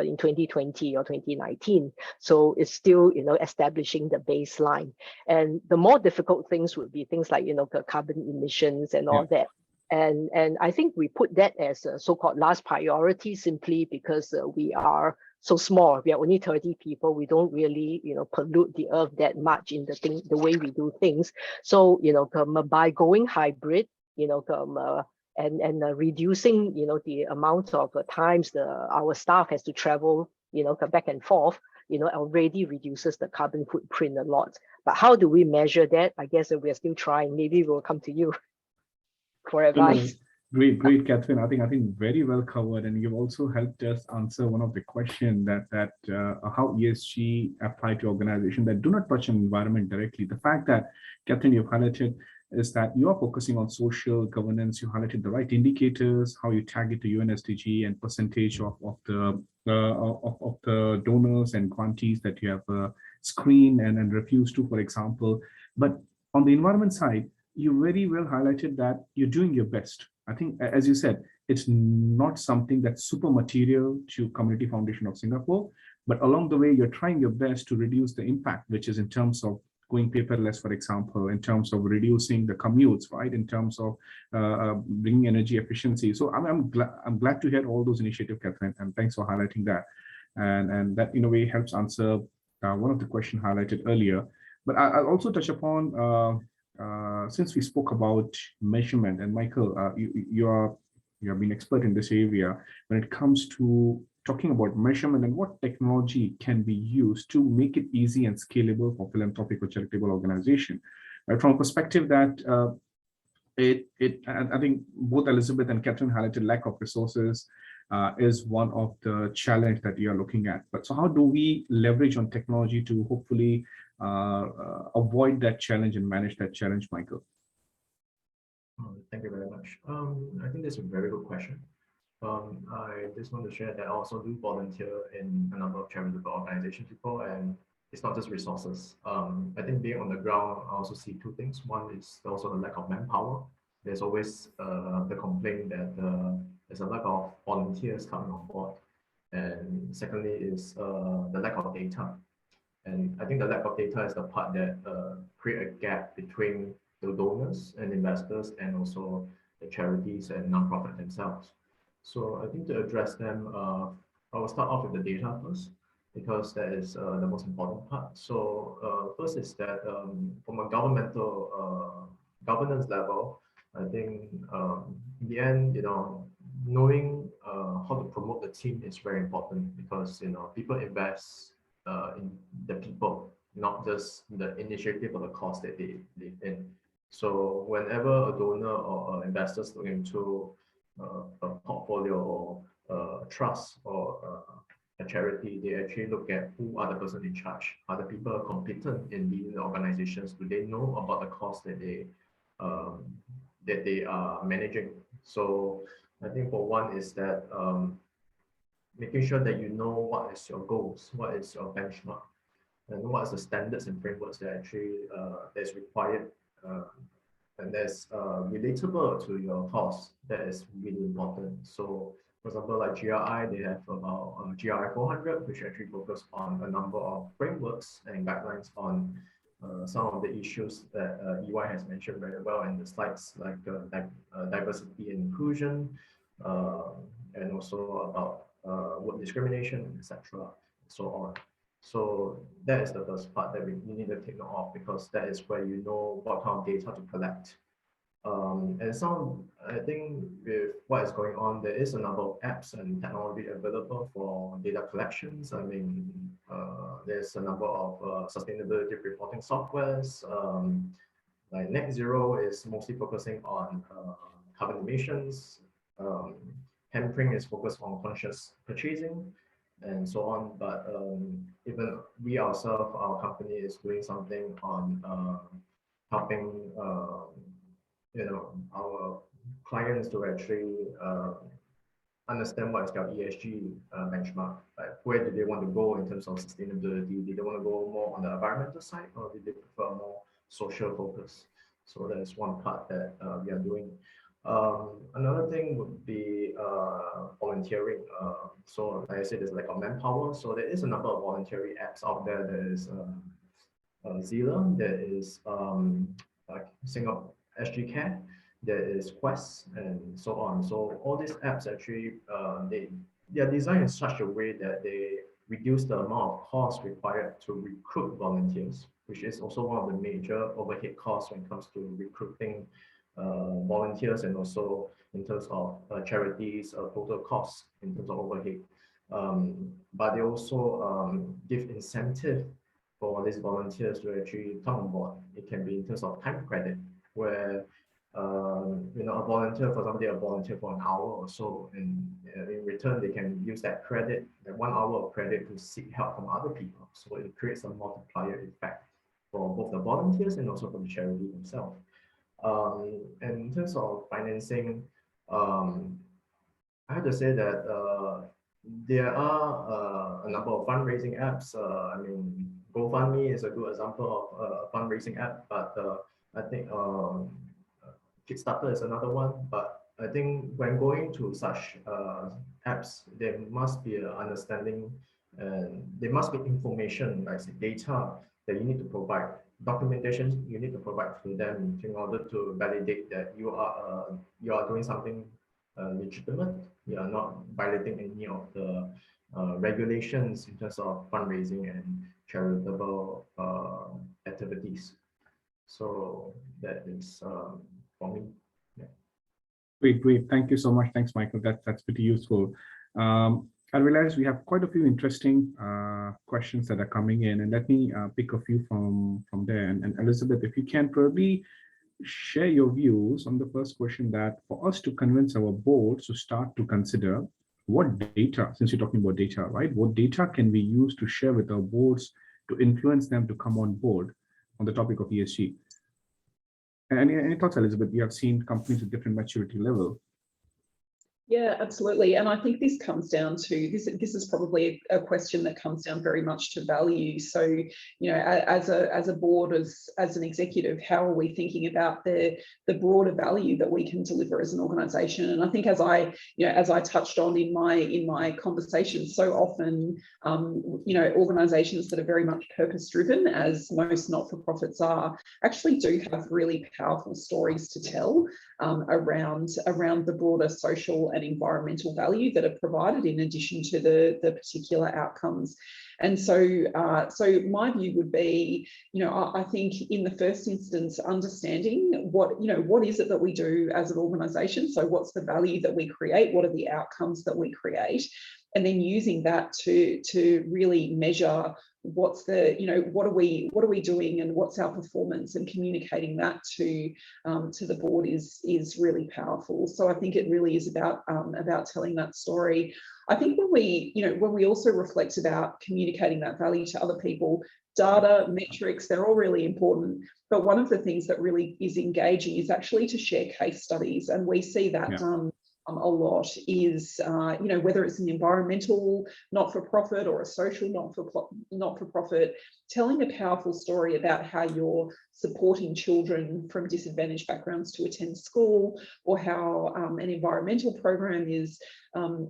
in 2020 or 2019. So it's still, establishing the baseline. And the more difficult things would be things like, carbon emissions and all that. And I think we put that as a so-called last priority simply because we are so small. We are only 30 people. We don't really, pollute the earth that much in the way we do things. So, by going hybrid, and reducing, the amount of times our staff has to travel, back and forth, already reduces the carbon footprint a lot. But how do we measure that? I guess we're still trying. Maybe we'll come to you for advice. Great, Catherine. I think very well covered, and you've also helped us answer one of the questions that how ESG apply to organizations that do not touch on environment directly. The fact that, Catherine, you've highlighted is that you are focusing on social governance. You highlighted the right indicators, how you tag it to UN SDG, and percentage of the donors and grantees that you have screened and refused to, for example. But on the environment side, you very well highlighted that you're doing your best. I think, as you said, it's not something that's super material to Community Foundation of Singapore, but along the way, you're trying your best to reduce the impact, which is in terms of going paperless, for example, in terms of reducing the commutes, right? In terms of bringing energy efficiency. So I'm glad to hear all those initiatives, Catherine, and thanks for highlighting that. And that, in a way, helps answer one of the questions highlighted earlier. But I'll also touch upon, since we spoke about measurement, and Michael, you have been expert in this area when it comes to talking about measurement and what technology can be used to make it easy and scalable for philanthropic or charitable organization. Right, from a perspective that I think both Elizabeth and Catherine highlighted lack of resources is one of the challenge that you are looking at. But so how do we leverage on technology to hopefully avoid that challenge and manage that challenge, Michael? Thank you very much. I think that's a very good question. I just want to share that I also do volunteer in a number of charitable organizations before, and it's not just resources. I think being on the ground, I also see two things. One is also the lack of manpower. There's always the complaint that there's a lack of volunteers coming on board. And secondly is the lack of data. And I think the lack of data is the part that create a gap between the donors and investors and also the charities and nonprofit themselves. So I think to address them, I will start off with the data first, because that is the most important part. So first is that from a governmental governance level, I think in the end, knowing how to promote the team is very important, because people invest in the people, not just the initiative or the cause that they live in. So whenever a donor or investor is looking into a portfolio or a trust or a charity, they actually look at who are the person in charge. Are the people competent in leading the organizations? Do they know about the cause that they are managing? So I think for one is that making sure that you know what is your goals, what is your benchmark, and what is the standards and frameworks that actually that's required and that's relatable to your cause. That is really important. So for example, like GRI, they have about GRI 400, which actually focus on a number of frameworks and guidelines on some of the issues that EY has mentioned very well in the slides, like diversity and inclusion, and also about work discrimination, etc., so on. So that is the first part that we need to take note of, because that is where you know what kind of data to collect. And some, I think with what is going on, there is a number of apps and technology available for data collections. I mean, there's a number of sustainability reporting softwares. Like Net Zero is mostly focusing on carbon emissions. Hampering is focused on conscious purchasing and so on. But even we ourselves, our company is doing something on helping our clients to actually understand what is their ESG benchmark. Like where do they want to go in terms of sustainability? Do they want to go more on the environmental side, or do they prefer more social focus? So that is one part that we are doing. Another thing would be volunteering. So like I said, there's like a manpower. So there is a number of voluntary apps out there. There is Zila, there is like Singapore SG Care, there is Quest, and so on. So all these apps actually, they are designed in such a way that they reduce the amount of cost required to recruit volunteers, which is also one of the major overhead costs when it comes to recruiting volunteers, and also in terms of charities, total costs in terms of overhead. But they also give incentive for these volunteers to actually come on board. It can be in terms of time credit, where a volunteer, for example, they are volunteer for an hour or so, and in return they can use that credit, that 1 hour of credit, to seek help from other people. So it creates a multiplier effect for both the volunteers and also for the charity themselves. And in terms of financing, I have to say that there are a number of fundraising apps. I mean, GoFundMe is a good example of a fundraising app, but I think Kickstarter is another one. But I think when going to such apps, there must be an understanding, and there must be information, like data, that you need to provide, documentation you need to provide to them in order to validate that you are doing something legitimate. You are not violating any of the regulations in terms of fundraising and charitable activities. So that is for me. Yeah. Great. Thank you so much. Thanks, Michael. That's pretty useful. I realize we have quite a few interesting questions that are coming in, and let me pick a few from there. And Elizabeth, if you can probably share your views on the first question, that for us to convince our boards to start to consider what data, since you're talking about data, right? What data can we use to share with our boards to influence them to come on board on the topic of ESG? And any thoughts, Elizabeth? You have seen companies with different maturity level. Yeah, absolutely. And I think this comes down to, this is probably a question that comes down very much to value. So, as a board, as an executive, how are we thinking about the broader value that we can deliver as an organization? And I think as I touched on in my conversation, so often, organizations that are very much purpose driven, as most not-for-profits are, actually do have really powerful stories to tell around the broader social and environmental value that are provided in addition to the particular outcomes. And so my view would be, I think in the first instance, understanding what is it that we do as an organization? So what's the value that we create? What are the outcomes that we create? And then using that to really measure what's the, what are we doing and what's our performance, and communicating that to the board is really powerful. So I think it really is about telling that story. I think when we also reflect about communicating that value to other people, data, metrics, they're all really important. But one of the things that really is engaging is actually to share case studies. And we see that done a lot, is, whether it's an environmental not-for-profit or a social not-for-profit, telling a powerful story about how you're supporting children from disadvantaged backgrounds to attend school, or how an environmental program is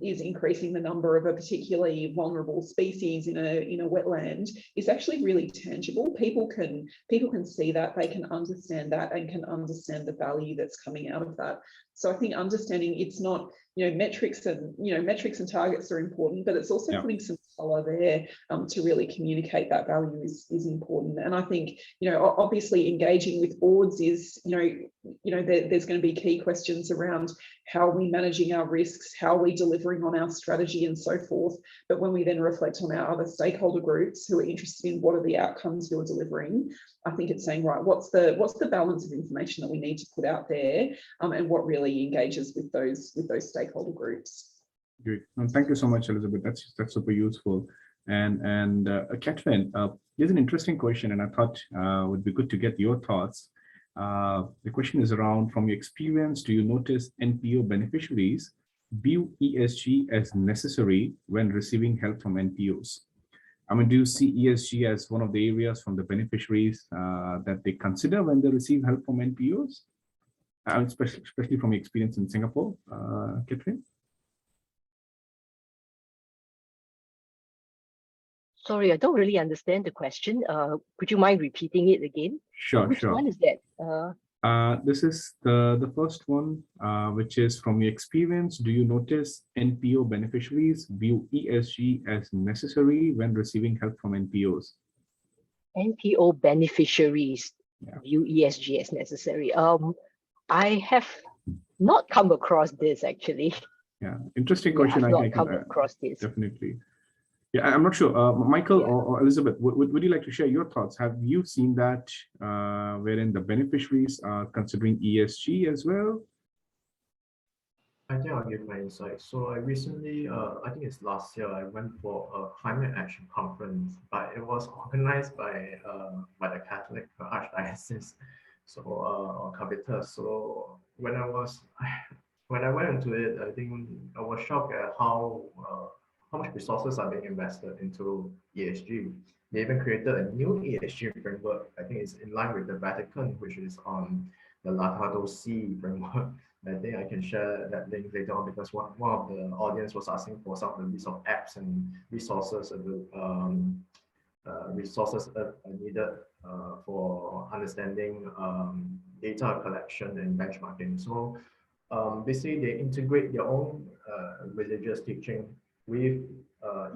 increasing the number of a particularly vulnerable species in a wetland, is actually really tangible. People can see that, they can understand that, and can understand the value that's coming out of that. So I think understanding, it's not, metrics and targets are important, but it's also putting some color there to really communicate that value is important. And I think, obviously engaging with boards is, there's going to be key questions around how are we managing our risks, how are we delivering on our strategy and so forth. But when we then reflect on our other stakeholder groups who are interested in what are the outcomes you're delivering, I think it's saying, right, what's the balance of information that we need to put out there, and what really engages with those stakeholder groups. Great. Thank you so much, Elizabeth. That's super useful. And Catherine, here's an interesting question, and I thought would be good to get your thoughts. The question is around, from your experience, do you notice NPO beneficiaries view ESG as necessary when receiving help from NPOs? I mean, do you see ESG as one of the areas from the beneficiaries that they consider when they receive help from NPOs? Especially from your experience in Singapore, Catherine? Sorry, I don't really understand the question. Could you mind repeating it again? Sure, Which sure. one is that? This is the first one, which is, from your experience, do you notice NPO beneficiaries view ESG as necessary when receiving help from NPOs? NPO beneficiaries view ESG as necessary. I have not come across this, actually. Yeah, interesting question. I've not come across this. Definitely. Yeah, I'm not sure. Michael or Elizabeth, would you like to share your thoughts? Have you seen that wherein the beneficiaries are considering ESG as well? I think I'll give my insight. So I recently, I think it's last year, I went for a climate action conference, but it was organized by the Catholic Archdiocese, so or Caritas. So when I went into it, I think I was shocked at how much resources are being invested into ESG. They even created a new ESG framework. I think it's in line with the Vatican, which is on the Laudato Si framework. I think I can share that link later on, because one of the audience was asking for some of the list of apps and resources needed for understanding data collection and benchmarking. So basically, they integrate their own religious teaching with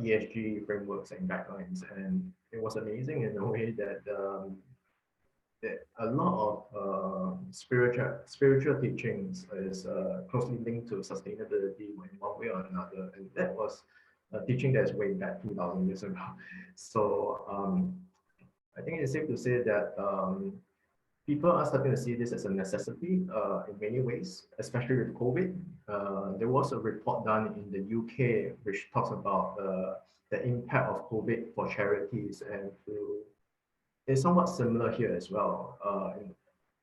ESG frameworks and guidelines, and it was amazing in a way that a lot of spiritual teachings is closely linked to sustainability in one way or another, and that was a teaching that's way back 2,000 years ago. So I think it's safe to say that people are starting to see this as a necessity in many ways, especially with COVID. There was a report done in the UK which talks about the impact of COVID for charities, and it's somewhat similar here as well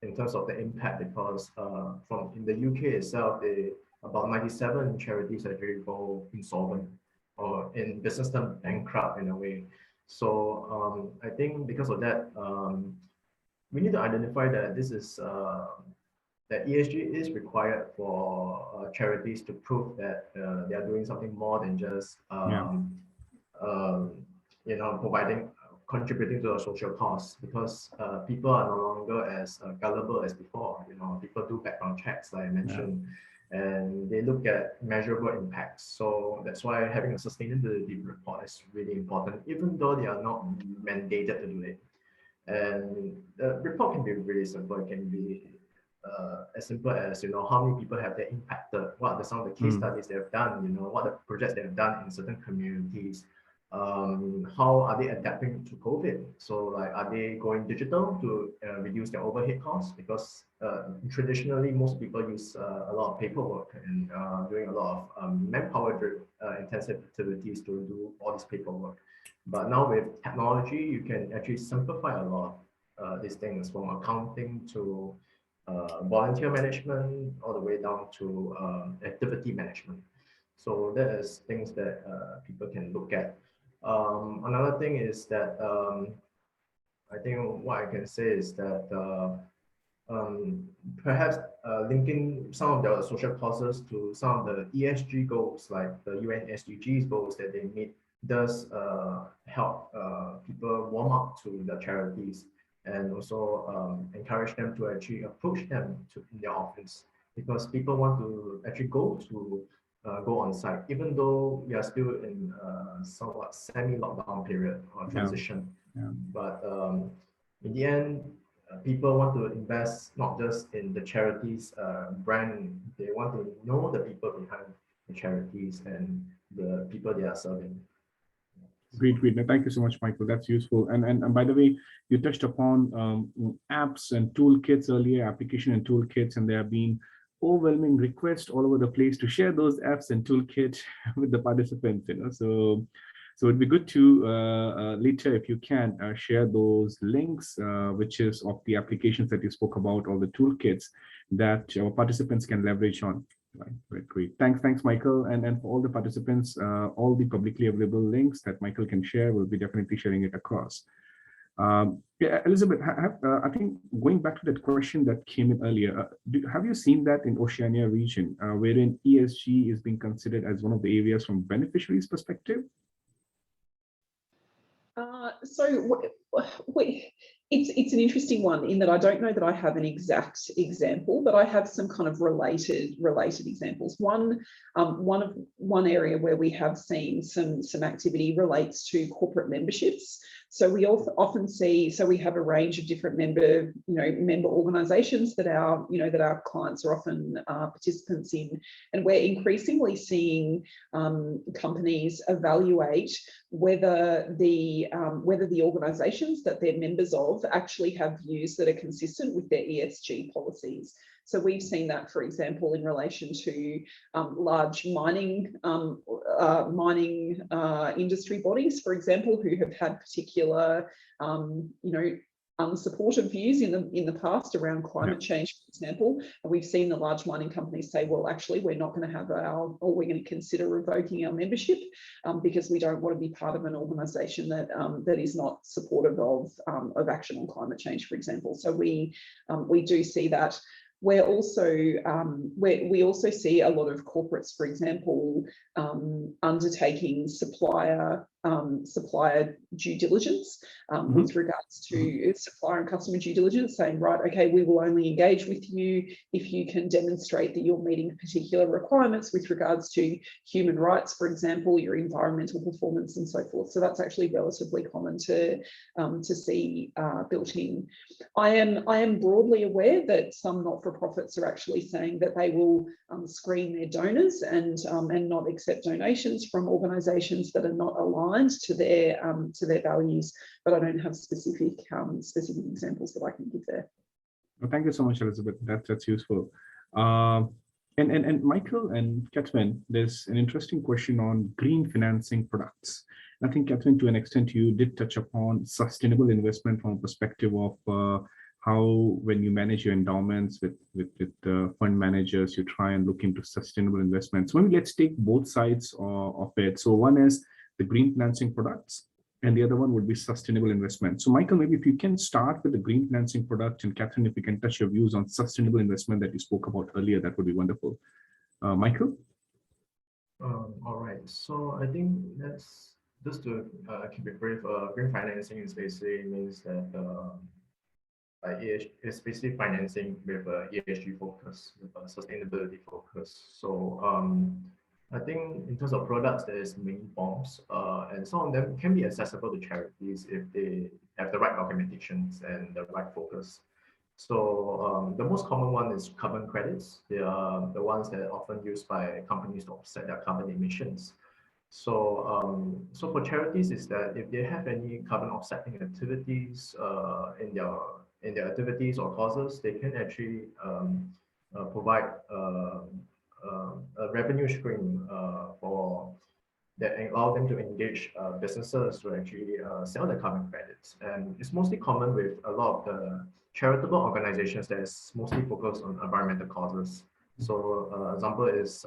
in terms of the impact, because from in the UK itself, about 97 charities actually go insolvent, or in business term bankrupt in a way. So I think because of that, we need to identify that this is that ESG is required for charities to prove that they are doing something more than just contributing to a social cause, because people are no longer as gullible as before. People do background checks, like I mentioned, and they look at measurable impacts. So that's why having a sustainability report is really important, even though they are not mandated to do it. And the report can be really simple. It can be as simple as, how many people have they impacted, what are some of the case studies they have done, what the projects they have done in certain communities, how are they adapting to COVID? So like, are they going digital to reduce their overhead costs? Because traditionally, most people use a lot of paperwork and doing a lot of manpower intensive activities to do all this paperwork. But now with technology, you can actually simplify a lot of these things, from accounting to volunteer management, all the way down to activity management. So that is things that people can look at. Another thing is that I think what I can say is that perhaps linking some of the social causes to some of the ESG goals, like the UN SDGs goals that they meet, does help people warm up to the charities, and also encourage them to actually approach them in their office, because people want to actually go to go on site, even though we are still in somewhat semi-lockdown period or transition. Yeah. But in the end, people want to invest not just in the charities brand, they want to know the people behind the charities and the people they are serving. Great. No, thank you so much, Michael. That's useful. And by the way, you touched upon apps and toolkits earlier, application and toolkits, and there have been overwhelming requests all over the place to share those apps and toolkits with the participants. So it'd be good to later, if you can, share those links, which is of the applications that you spoke about, or the toolkits that our participants can leverage on. Right, great. Thanks, Michael. And for all the participants, all the publicly available links that Michael can share, we'll be definitely sharing it across. Yeah, Elizabeth, I think going back to that question that came in earlier, have you seen that in Oceania region, wherein ESG is being considered as one of the areas from beneficiaries' perspective? It's an interesting one in that I don't know that I have an exact example, but I have some kind of related examples. One area where we have seen some activity relates to corporate memberships. So we often see, so we have a range of different member organisations that our clients are often participants in, and we're increasingly seeing companies evaluate whether the organisations that they're members of actually have views that are consistent with their ESG policies. So we've seen that, for example, in relation to large mining industry bodies, for example, who have had particular, unsupportive views in the past around climate change, for example. And we've seen the large mining companies say, well, actually, we're not going to have we're going to consider revoking our membership because we don't want to be part of an organisation that is not supportive of action on climate change, for example. So we do see that. We're also we also see a lot of corporates, for example, undertaking supplier due diligence with regards to supplier and customer due diligence, saying, right, okay, we will only engage with you if you can demonstrate that you're meeting particular requirements with regards to human rights, for example, your environmental performance and so forth. So that's actually relatively common to see built in. I am broadly aware that some not-for-profits are actually saying that they will screen their donors and not accept donations from organisations that are not aligned to their values, but I don't have specific examples that I can give there. Well, thank you so much, Elizabeth. That's useful. And Michael and Catherine, there's an interesting question on green financing products. I think, Catherine, to an extent, you did touch upon sustainable investment from a perspective of how, when you manage your endowments with fund managers, you try and look into sustainable investments. So maybe let's take both sides of it. So one is the green financing products, and the other one would be sustainable investment. So Michael, maybe if you can start with the green financing product, and Catherine, if you can touch your views on sustainable investment that you spoke about earlier, that would be wonderful. Michael? All right, so I think that's just to keep it brief. Green financing is basically means that it's basically financing with a ESG focus, with a sustainability focus. So I think in terms of products, there's many forms, and some of them can be accessible to charities if they have the right documentations and the right focus. So the most common one is carbon credits. They are the ones that are often used by companies to offset their carbon emissions. So so for charities is that if they have any carbon offsetting activities in their activities or causes, they can actually provide a revenue stream for that allow them to engage businesses to actually sell the carbon credits. And it's mostly common with a lot of the charitable organizations that is mostly focused on environmental causes. So example is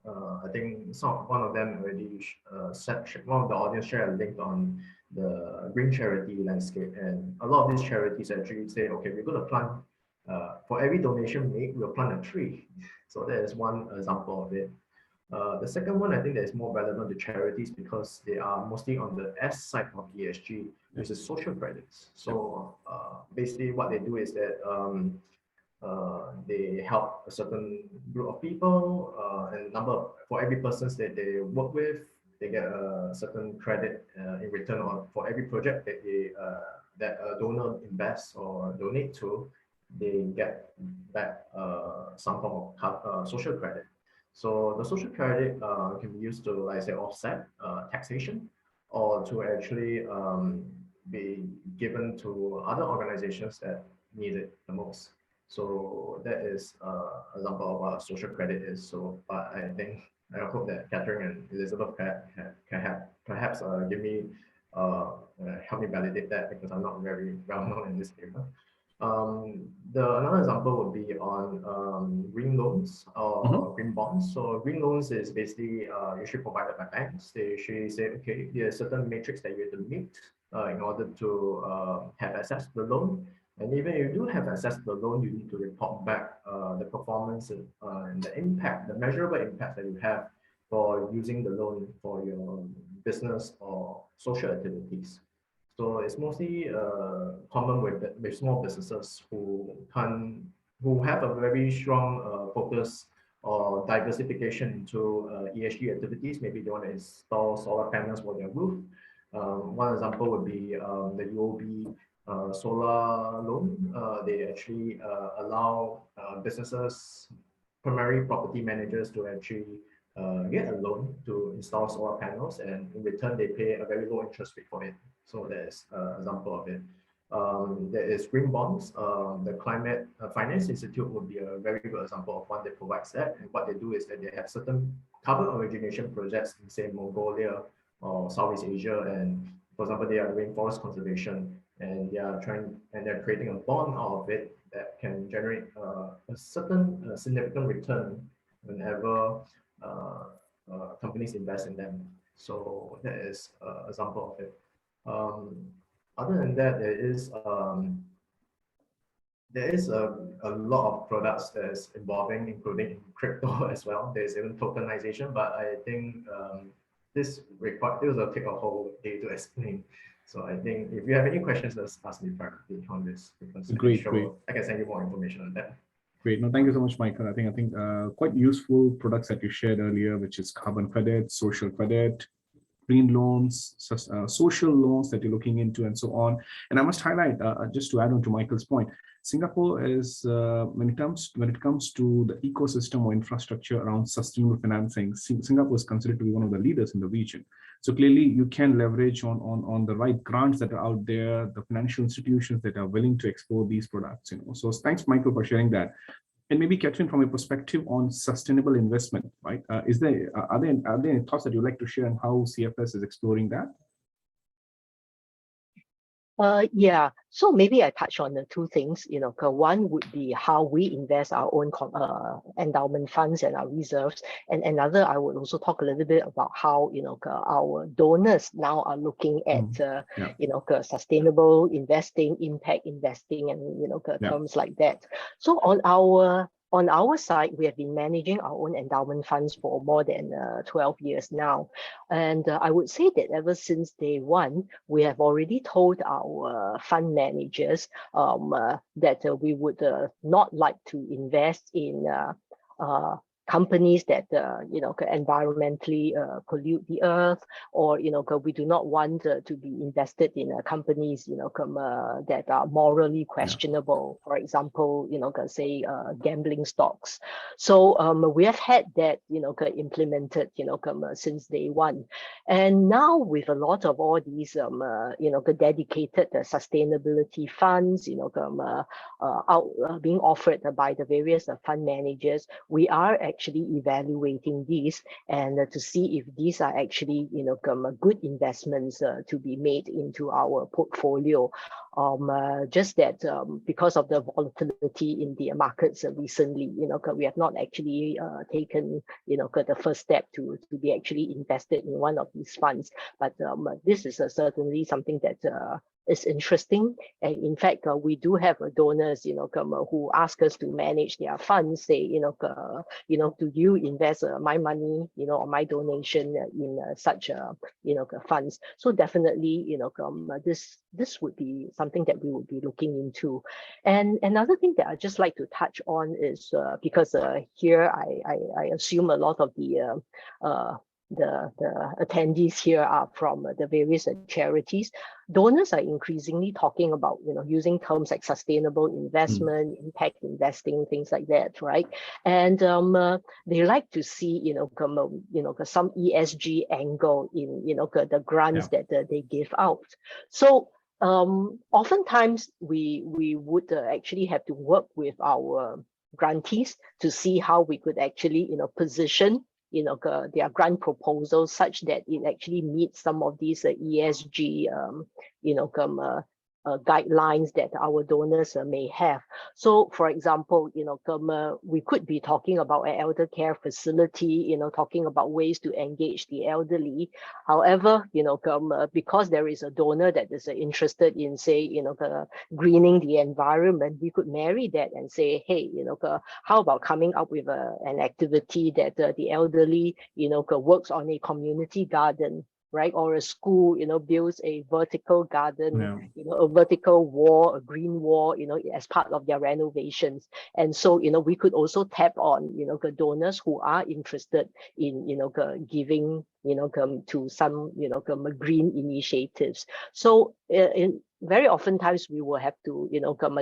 I think one of them already one of the audience shared a link on the green charity landscape, and a lot of these charities actually say, okay, we're going to plant for every donation made, we'll plant a tree. So that is one example of it. The second one, I think that is more relevant to charities because they are mostly on the S side of ESG, which is social credits. So basically what they do is that they help a certain group of people, and for every person that they work with, they get a certain credit in return for every project that that a donor invests or donate to, they get back some form of social credit. So the social credit can be used to, like I say, offset taxation, or to actually be given to other organizations that need it the most. So that is an example of what social credit is. So, but I hope that Catherine and Elizabeth can perhaps give me help me validate that, because I'm not very well known in this area. Another example would be on green loans or green bonds. So green loans is basically usually provided by banks. They usually say, okay, there are certain metrics that you have to meet in order to have access to the loan. And even if you do have access to the loan, you need to report back the performance and the impact, the measurable impact that you have for using the loan for your business or social activities. So it's mostly common with small businesses who have a very strong focus or diversification into ESG activities. Maybe they want to install solar panels for their roof. One example would be the UOB solar loan. They actually allow businesses, primary property managers, to actually get a loan to install solar panels, and in return they pay a very low interest rate for it. So there's an example of it. There is green bonds. The Climate Finance Institute would be a very good example of one that provides that. And what they do is that they have certain carbon origination projects in, say, Mongolia or Southeast Asia, and for example, they are doing forest conservation, and they're creating a bond out of it that can generate a certain significant return whenever companies invest in them. So that is an example of it. Other than that, there is a lot of products that is evolving, including in crypto as well. There's even tokenization, but I think this will take a whole day to explain. So I think if you have any questions, just ask me privately on this, because Great. I can send you more information on that. Great. No, thank you so much, Michael. I think quite useful products that you shared earlier, which is carbon credit, social credit, green loans, social loans that you're looking into, and so on. And I must highlight, just to add on to Michael's point, Singapore is, when it comes to the ecosystem or infrastructure around sustainable financing, Singapore is considered to be one of the leaders in the region. So clearly you can leverage on the right grants that are out there, the financial institutions that are willing to explore these products. So thanks, Michael, for sharing that. And maybe Catherine, from your perspective on sustainable investment, right? Are there any thoughts that you'd like to share on how CFS is exploring that? Yeah, so maybe I touch on the two things. One would be how we invest our own endowment funds and our reserves, and another I would also talk a little bit about how our donors now are looking at sustainable investing, impact investing, and terms like that. So on our side, we have been managing our own endowment funds for more than 12 years now. And I would say that ever since day one, we have already told our fund managers that we would not like to invest in companies that environmentally pollute the earth, or we do not want to be invested in companies that are morally questionable. For example, say gambling stocks. So we have had that implemented since day one, and now with a lot of all these dedicated sustainability funds being offered by the various fund managers, we are actually evaluating these and to see if these are actually good investments to be made into our portfolio. Just that because of the volatility in the markets recently, we have not actually taken the first step to be actually invested in one of these funds. But this is certainly something that is interesting. And in fact, we do have donors, who ask us to manage their funds, say, do you invest my money, or my donation in such, funds? So definitely, this would be something that we would be looking into. And another thing that I'd just like to touch on is because here I assume a lot of the attendees here are from the various charities. Donors are increasingly talking about, using terms like sustainable investment, impact investing, things like that, right? And they like to see, some ESG angle in, the grants that they give out. So oftentimes we would actually have to work with our grantees to see how we could actually, position their grant proposals such that it actually meets some of these ESG guidelines that our donors may have. So for example, we could be talking about an elder care facility, talking about ways to engage the elderly. However, because there is a donor that is interested in, say, greening the environment, we could marry that and say, hey, how about coming up with an activity that the elderly, works on a community garden, right? Or a school, builds a vertical garden, a vertical wall, a green wall, as part of their renovations. And so, we could also tap on, the donors who are interested in, giving, to some, green initiatives. So very oftentimes we will have to,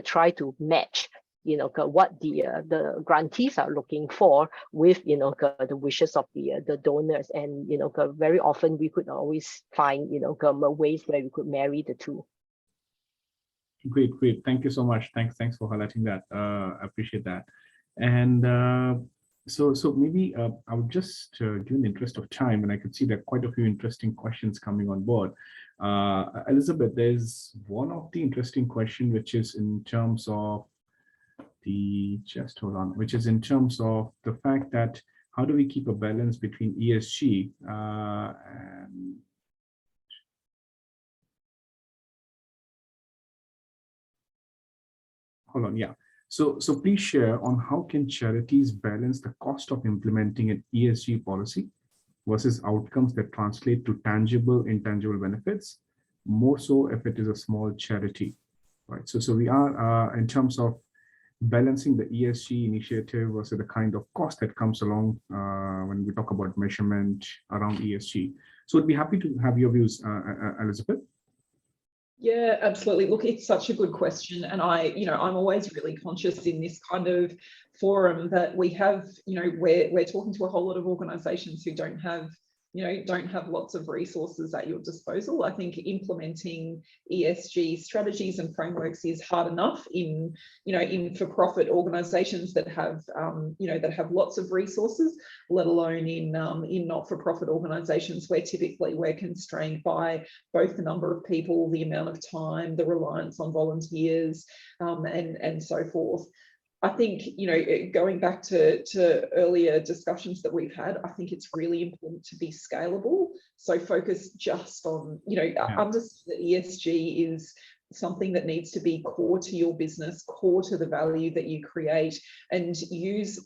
try to match what the grantees are looking for with the wishes of the donors, and very often we could always find ways where we could marry the two. Great. Thank you so much. Thanks for highlighting that. I appreciate that. And so maybe I would just give in the interest of time, and I could see there are quite a few interesting questions coming on board. Elizabeth, there's one of the interesting question which is in terms of which is in terms of the fact that how do we keep a balance between ESG and hold on, yeah. So please share on how can charities balance the cost of implementing an ESG policy versus outcomes that translate to tangible, intangible benefits, more so if it is a small charity, right? So we are in terms of balancing the ESG initiative versus the kind of cost that comes along when we talk about measurement around ESG. So I'd be happy to have your views, Elizabeth. Yeah, absolutely. Look, it's such a good question. And I'm always really conscious in this kind of forum that we have, we're talking to a whole lot of organizations who don't have lots of resources at your disposal. I think implementing ESG strategies and frameworks is hard enough in for-profit organisations that have lots of resources, let alone in not-for-profit organisations where typically we're constrained by both the number of people, the amount of time, the reliance on volunteers, and so forth. I think, going back to earlier discussions that we've had, I think it's really important to be scalable. So focus just on, understand that ESG is something that needs to be core to your business, core to the value that you create, and use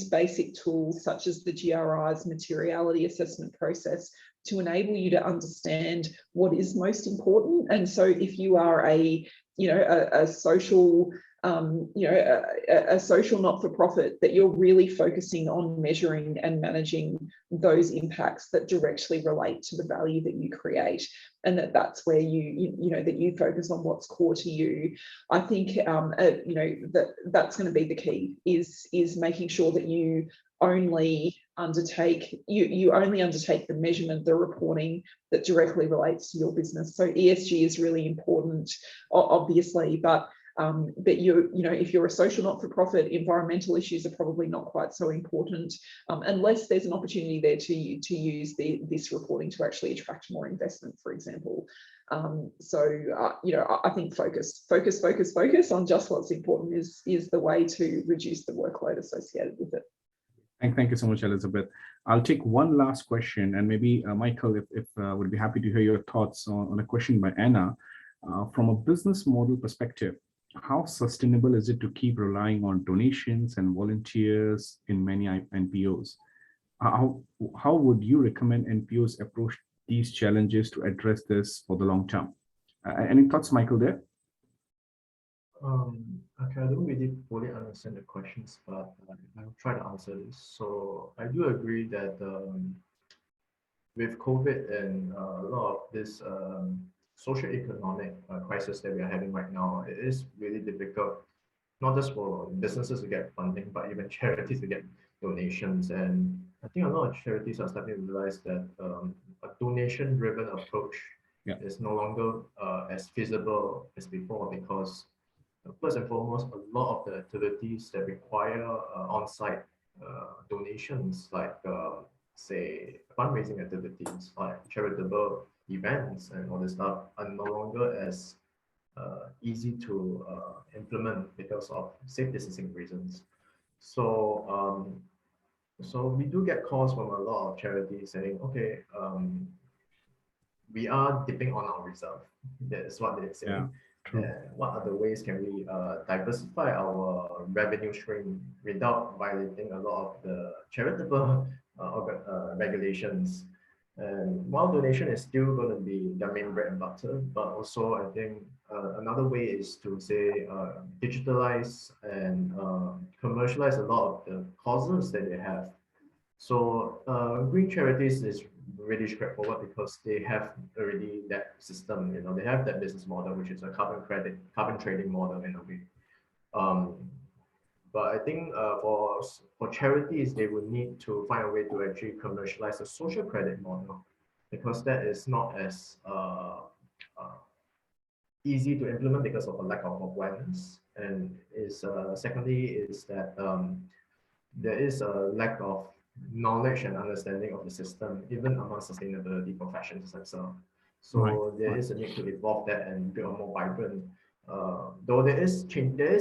basic tools such as the GRI's materiality assessment process to enable you to understand what is most important. And so if you are a social a social not-for-profit, that you're really focusing on measuring and managing those impacts that directly relate to the value that you create, and that's where you focus on what's core to you. I think that's going to be the key, is making sure that you only undertake the measurement, the reporting that directly relates to your business. So ESG is really important, obviously, but if you're a social not-for-profit, environmental issues are probably not quite so important, unless there's an opportunity there to use this reporting to actually attract more investment, for example. I think focus on just what's important is the way to reduce the workload associated with it. Thank you so much, Elizabeth. I'll take one last question, and maybe Michael, if would be happy to hear your thoughts on a question by Anna. From a business model perspective, how sustainable is it to keep relying on donations and volunteers in many NPOs? How would you recommend NPOs approach these challenges to address this for the long term? Any thoughts, Michael, there? Okay, I don't really fully understand the questions, but I'll try to answer this. So I do agree that with COVID and a lot of this socio-economic crisis that we are having right now, it is really difficult, not just for businesses to get funding, but even charities to get donations. And I think a lot of charities are starting to realize that a donation-driven approach is no longer as feasible as before, because first and foremost, a lot of the activities that require on-site donations, like say fundraising activities, like charitable events and all this stuff, are no longer as easy to implement because of safe distancing reasons. So so we do get calls from a lot of charities saying, okay, we are dipping on our reserve. That's what they're saying. What other ways can we diversify our revenue stream without violating a lot of the charitable regulations? And while donation is still going to be their main bread and butter, but also I think another way is to say digitalize and commercialize a lot of the causes that they have. So green charities is really straightforward because they have already that system. You know, they have that business model, which is a carbon trading model in a way. But I think for charities, they would need to find a way to actually commercialize the social credit model, because that is not as easy to implement because of a lack of awareness. And is secondly is that there is a lack of knowledge and understanding of the system, even among sustainability professions themselves. So there is a need to evolve that and build a more vibrant. Though there is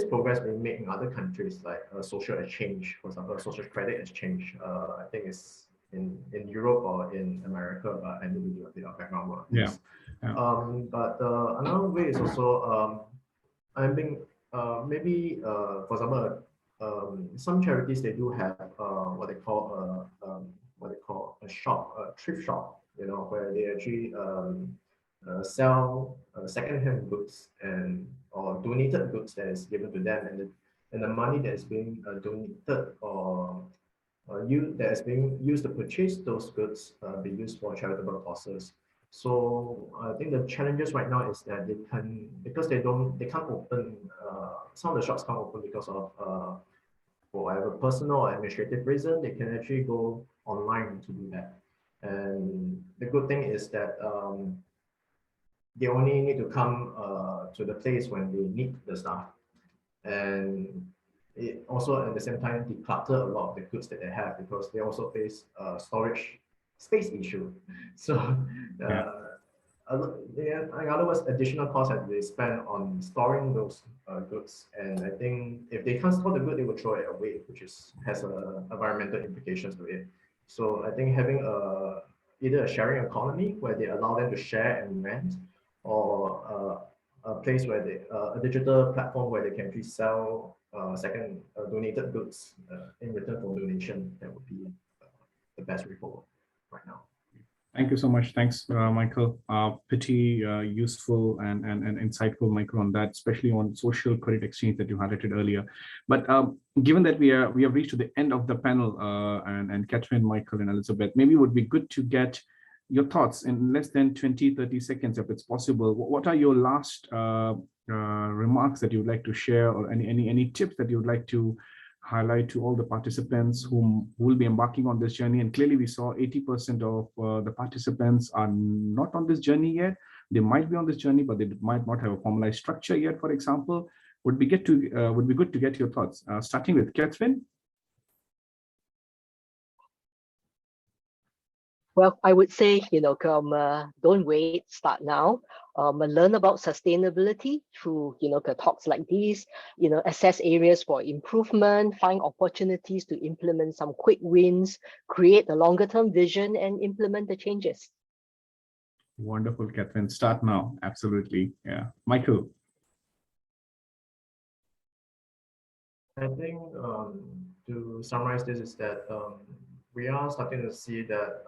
progress being made in other countries, like social exchange, for example, social credit exchange. I think it's in Europe or in America, but I need to do a bit of background work. But another way is also I think maybe for example. Some charities, they do have what they call a shop, a thrift shop, you know, where they actually sell second-hand goods or donated goods that is given to them, and the money that is being donated or that is being used to purchase those goods be used for charitable causes. So I think the challenges right now is that because they can't open, some of the shops can't open because of for whatever personal or administrative reason, they can actually go online to do that. And the good thing is that they only need to come to the place when they need the stuff. And it also at the same time declutter a lot of the goods that they have, because they also face storage space issue. So in other words, additional costs have to be spent on storing those goods. And I think if they can't store the good, they will throw it away, which has environmental implications to it. So I think having either a sharing economy where they allow them to share and rent, or a place where a digital platform where they can actually sell second donated goods in return for donation, that would be the best way forward right now. Thank you so much. Thanks, Michael. Pretty useful and insightful, Michael, on that, especially on social credit exchange that you highlighted earlier. But given that we have reached to the end of the panel, and Catherine, Michael, and Elizabeth, maybe it would be good to get your thoughts in less than 20-30 seconds, if it's possible. What are your last remarks that you would like to share, or any tips that you would like to highlight to all the participants who will be embarking on this journey? And clearly we saw 80% of the participants are not on this journey yet. They might be on this journey, but they might not have a formalized structure yet, for example. Would be good to get your thoughts, starting with Catherine. Well, I would say, don't wait, start now. Learn about sustainability through, talks like these, assess areas for improvement, find opportunities to implement some quick wins, create a longer term vision, and implement the changes. Wonderful, Catherine. Start now. Absolutely. Yeah. Michael. I think to summarize this is that we are starting to see that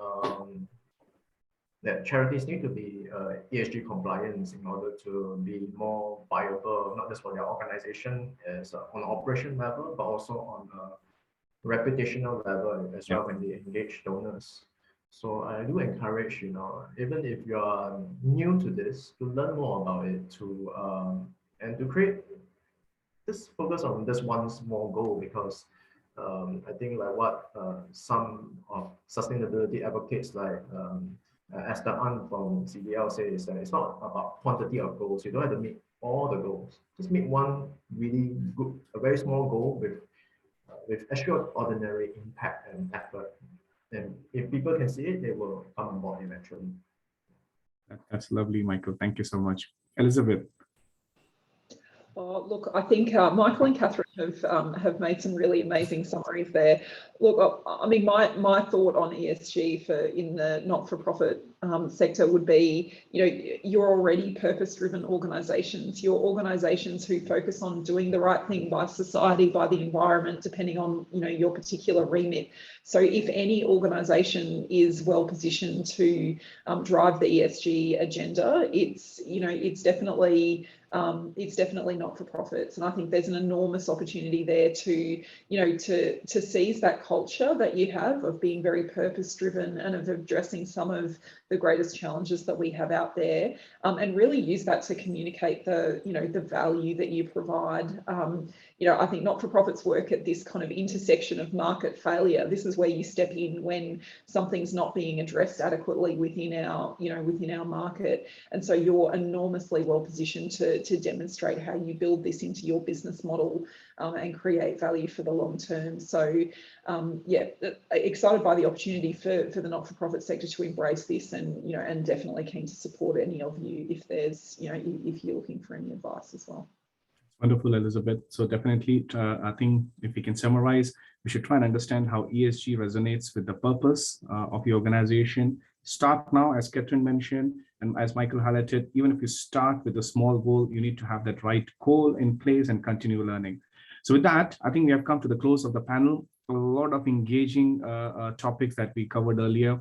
that charities need to be ESG compliant in order to be more viable, not just for their organization as on an operation level, but also on a reputational level as well when they engage donors. So I do encourage, even if you are new to this, to learn more about it, and to create just focus on this one small goal, because I think like what some of sustainability advocates like Esther An from CBL say is that it's not about quantity of goals. You don't have to meet all the goals. Just meet one really good, a very small goal with extraordinary impact and effort. And if people can see it, they will come on board eventually. That's lovely, Michael. Thank you so much. Elizabeth. Look, I think Michael and Catherine have made some really amazing summaries there. Look, I mean, my thought on ESG in the not-for-profit sector would be, you're already purpose-driven organisations. You're organisations who focus on doing the right thing by society, by the environment, depending on your particular remit. So, if any organisation is well positioned to drive the ESG agenda, it's definitely not for profits, and I think there's an enormous opportunity there to seize that culture that you have of being very purpose driven and of addressing some of the greatest challenges that we have out there, and really use that to communicate the value that you provide. I think not-for-profits work at this kind of intersection of market failure. This is where you step in when something's not being addressed adequately within our market, and so you're enormously well positioned to demonstrate how you build this into your business model and create value for the long term. So excited by the opportunity for the not-for-profit sector to embrace this, and definitely keen to support any of you if there's if you're looking for any advice as well. Wonderful, Elizabeth. So definitely, I think if we can summarize, we should try and understand how ESG resonates with the purpose of the organization. Start now, as Catherine mentioned, and as Michael highlighted, even if you start with a small goal, you need to have that right goal in place and continue learning. So with that, I think we have come to the close of the panel. A lot of engaging topics that we covered earlier.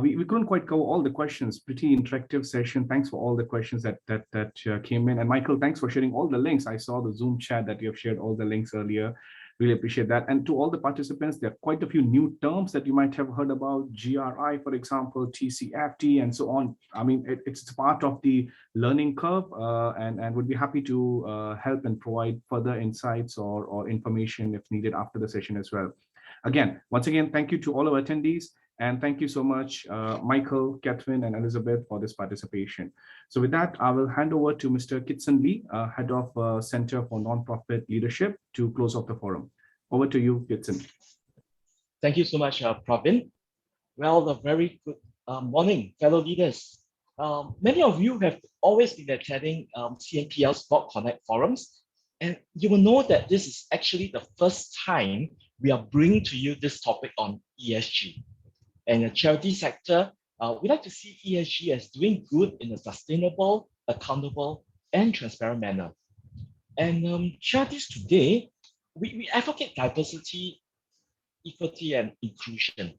We couldn't quite cover all the questions. Pretty interactive session. Thanks for all the questions that came in. And Michael, thanks for sharing all the links. I saw the Zoom chat that you have shared all the links earlier. Really appreciate that. And to all the participants, there are quite a few new terms that you might have heard about. GRI, for example, TCFD, and so on. I mean, it's part of the learning curve, and would be happy to help and provide further insights or information if needed after the session as well. Once again, thank you to all our attendees. And thank you so much, Michael, Catherine, and Elizabeth for this participation. So with that, I will hand over to Mr. Kitson Lee, Head of Center for Nonprofit Leadership, to close off the forum. Over to you, Kitson. Thank you so much, Pravin. Well, a very good morning, fellow leaders. Many of you have always been attending CNPL's Board Connect forums, and you will know that this is actually the first time we are bringing to you this topic on ESG. And in the charity sector, we like to see ESG as doing good in a sustainable, accountable, and transparent manner. And charities today, we advocate diversity, equity, and inclusion.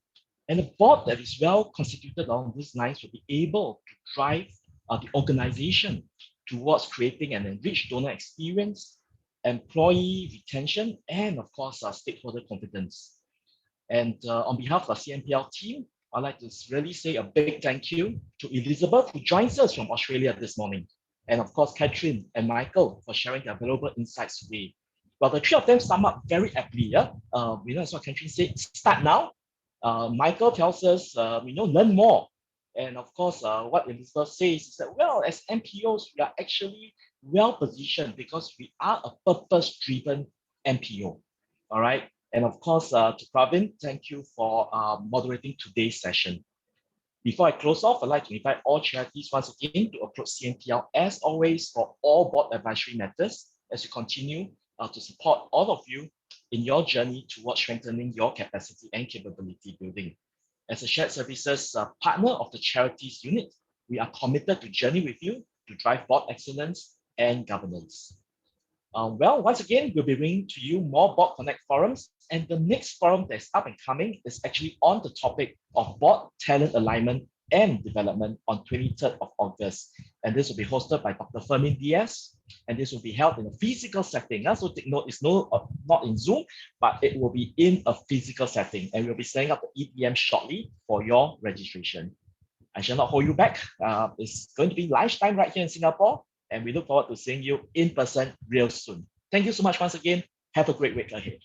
And a board that is well constituted on these lines will be able to drive the organization towards creating an enriched donor experience, employee retention, and of course, stakeholder confidence. And on behalf of the CNPL team, I'd like to really say a big thank you to Elizabeth, who joins us from Australia this morning. And of course, Catherine and Michael for sharing their valuable insights today. Well, the three of them sum up very aptly. We know that's what Catherine said, start now. Michael tells us, learn more. And of course, what Elizabeth says is that, well, as NPOs, we are actually well positioned because we are a purpose-driven NPO. All right. And of course, to Pravin, thank you for moderating today's session. Before I close off, I'd like to invite all charities once again to approach CNPL as always for all board advisory matters as we continue to support all of you in your journey towards strengthening your capacity and capability building. As a shared services partner of the charities unit, We are committed to journey with you to drive board excellence and governance. Well, once again, we'll be bringing to you more Board Connect forums, and the next forum that's up and coming is actually on the topic of board talent alignment and development on 23rd of August. And this will be hosted by Dr. Fermin Diaz, and this will be held in a physical setting. So take note, it's not in Zoom, but it will be in a physical setting, and we'll be setting up the EPM shortly for your registration. I shall not hold you back. It's going to be lunchtime right here in Singapore, and we look forward to seeing you in person real soon. Thank you so much once again. Have a great week ahead.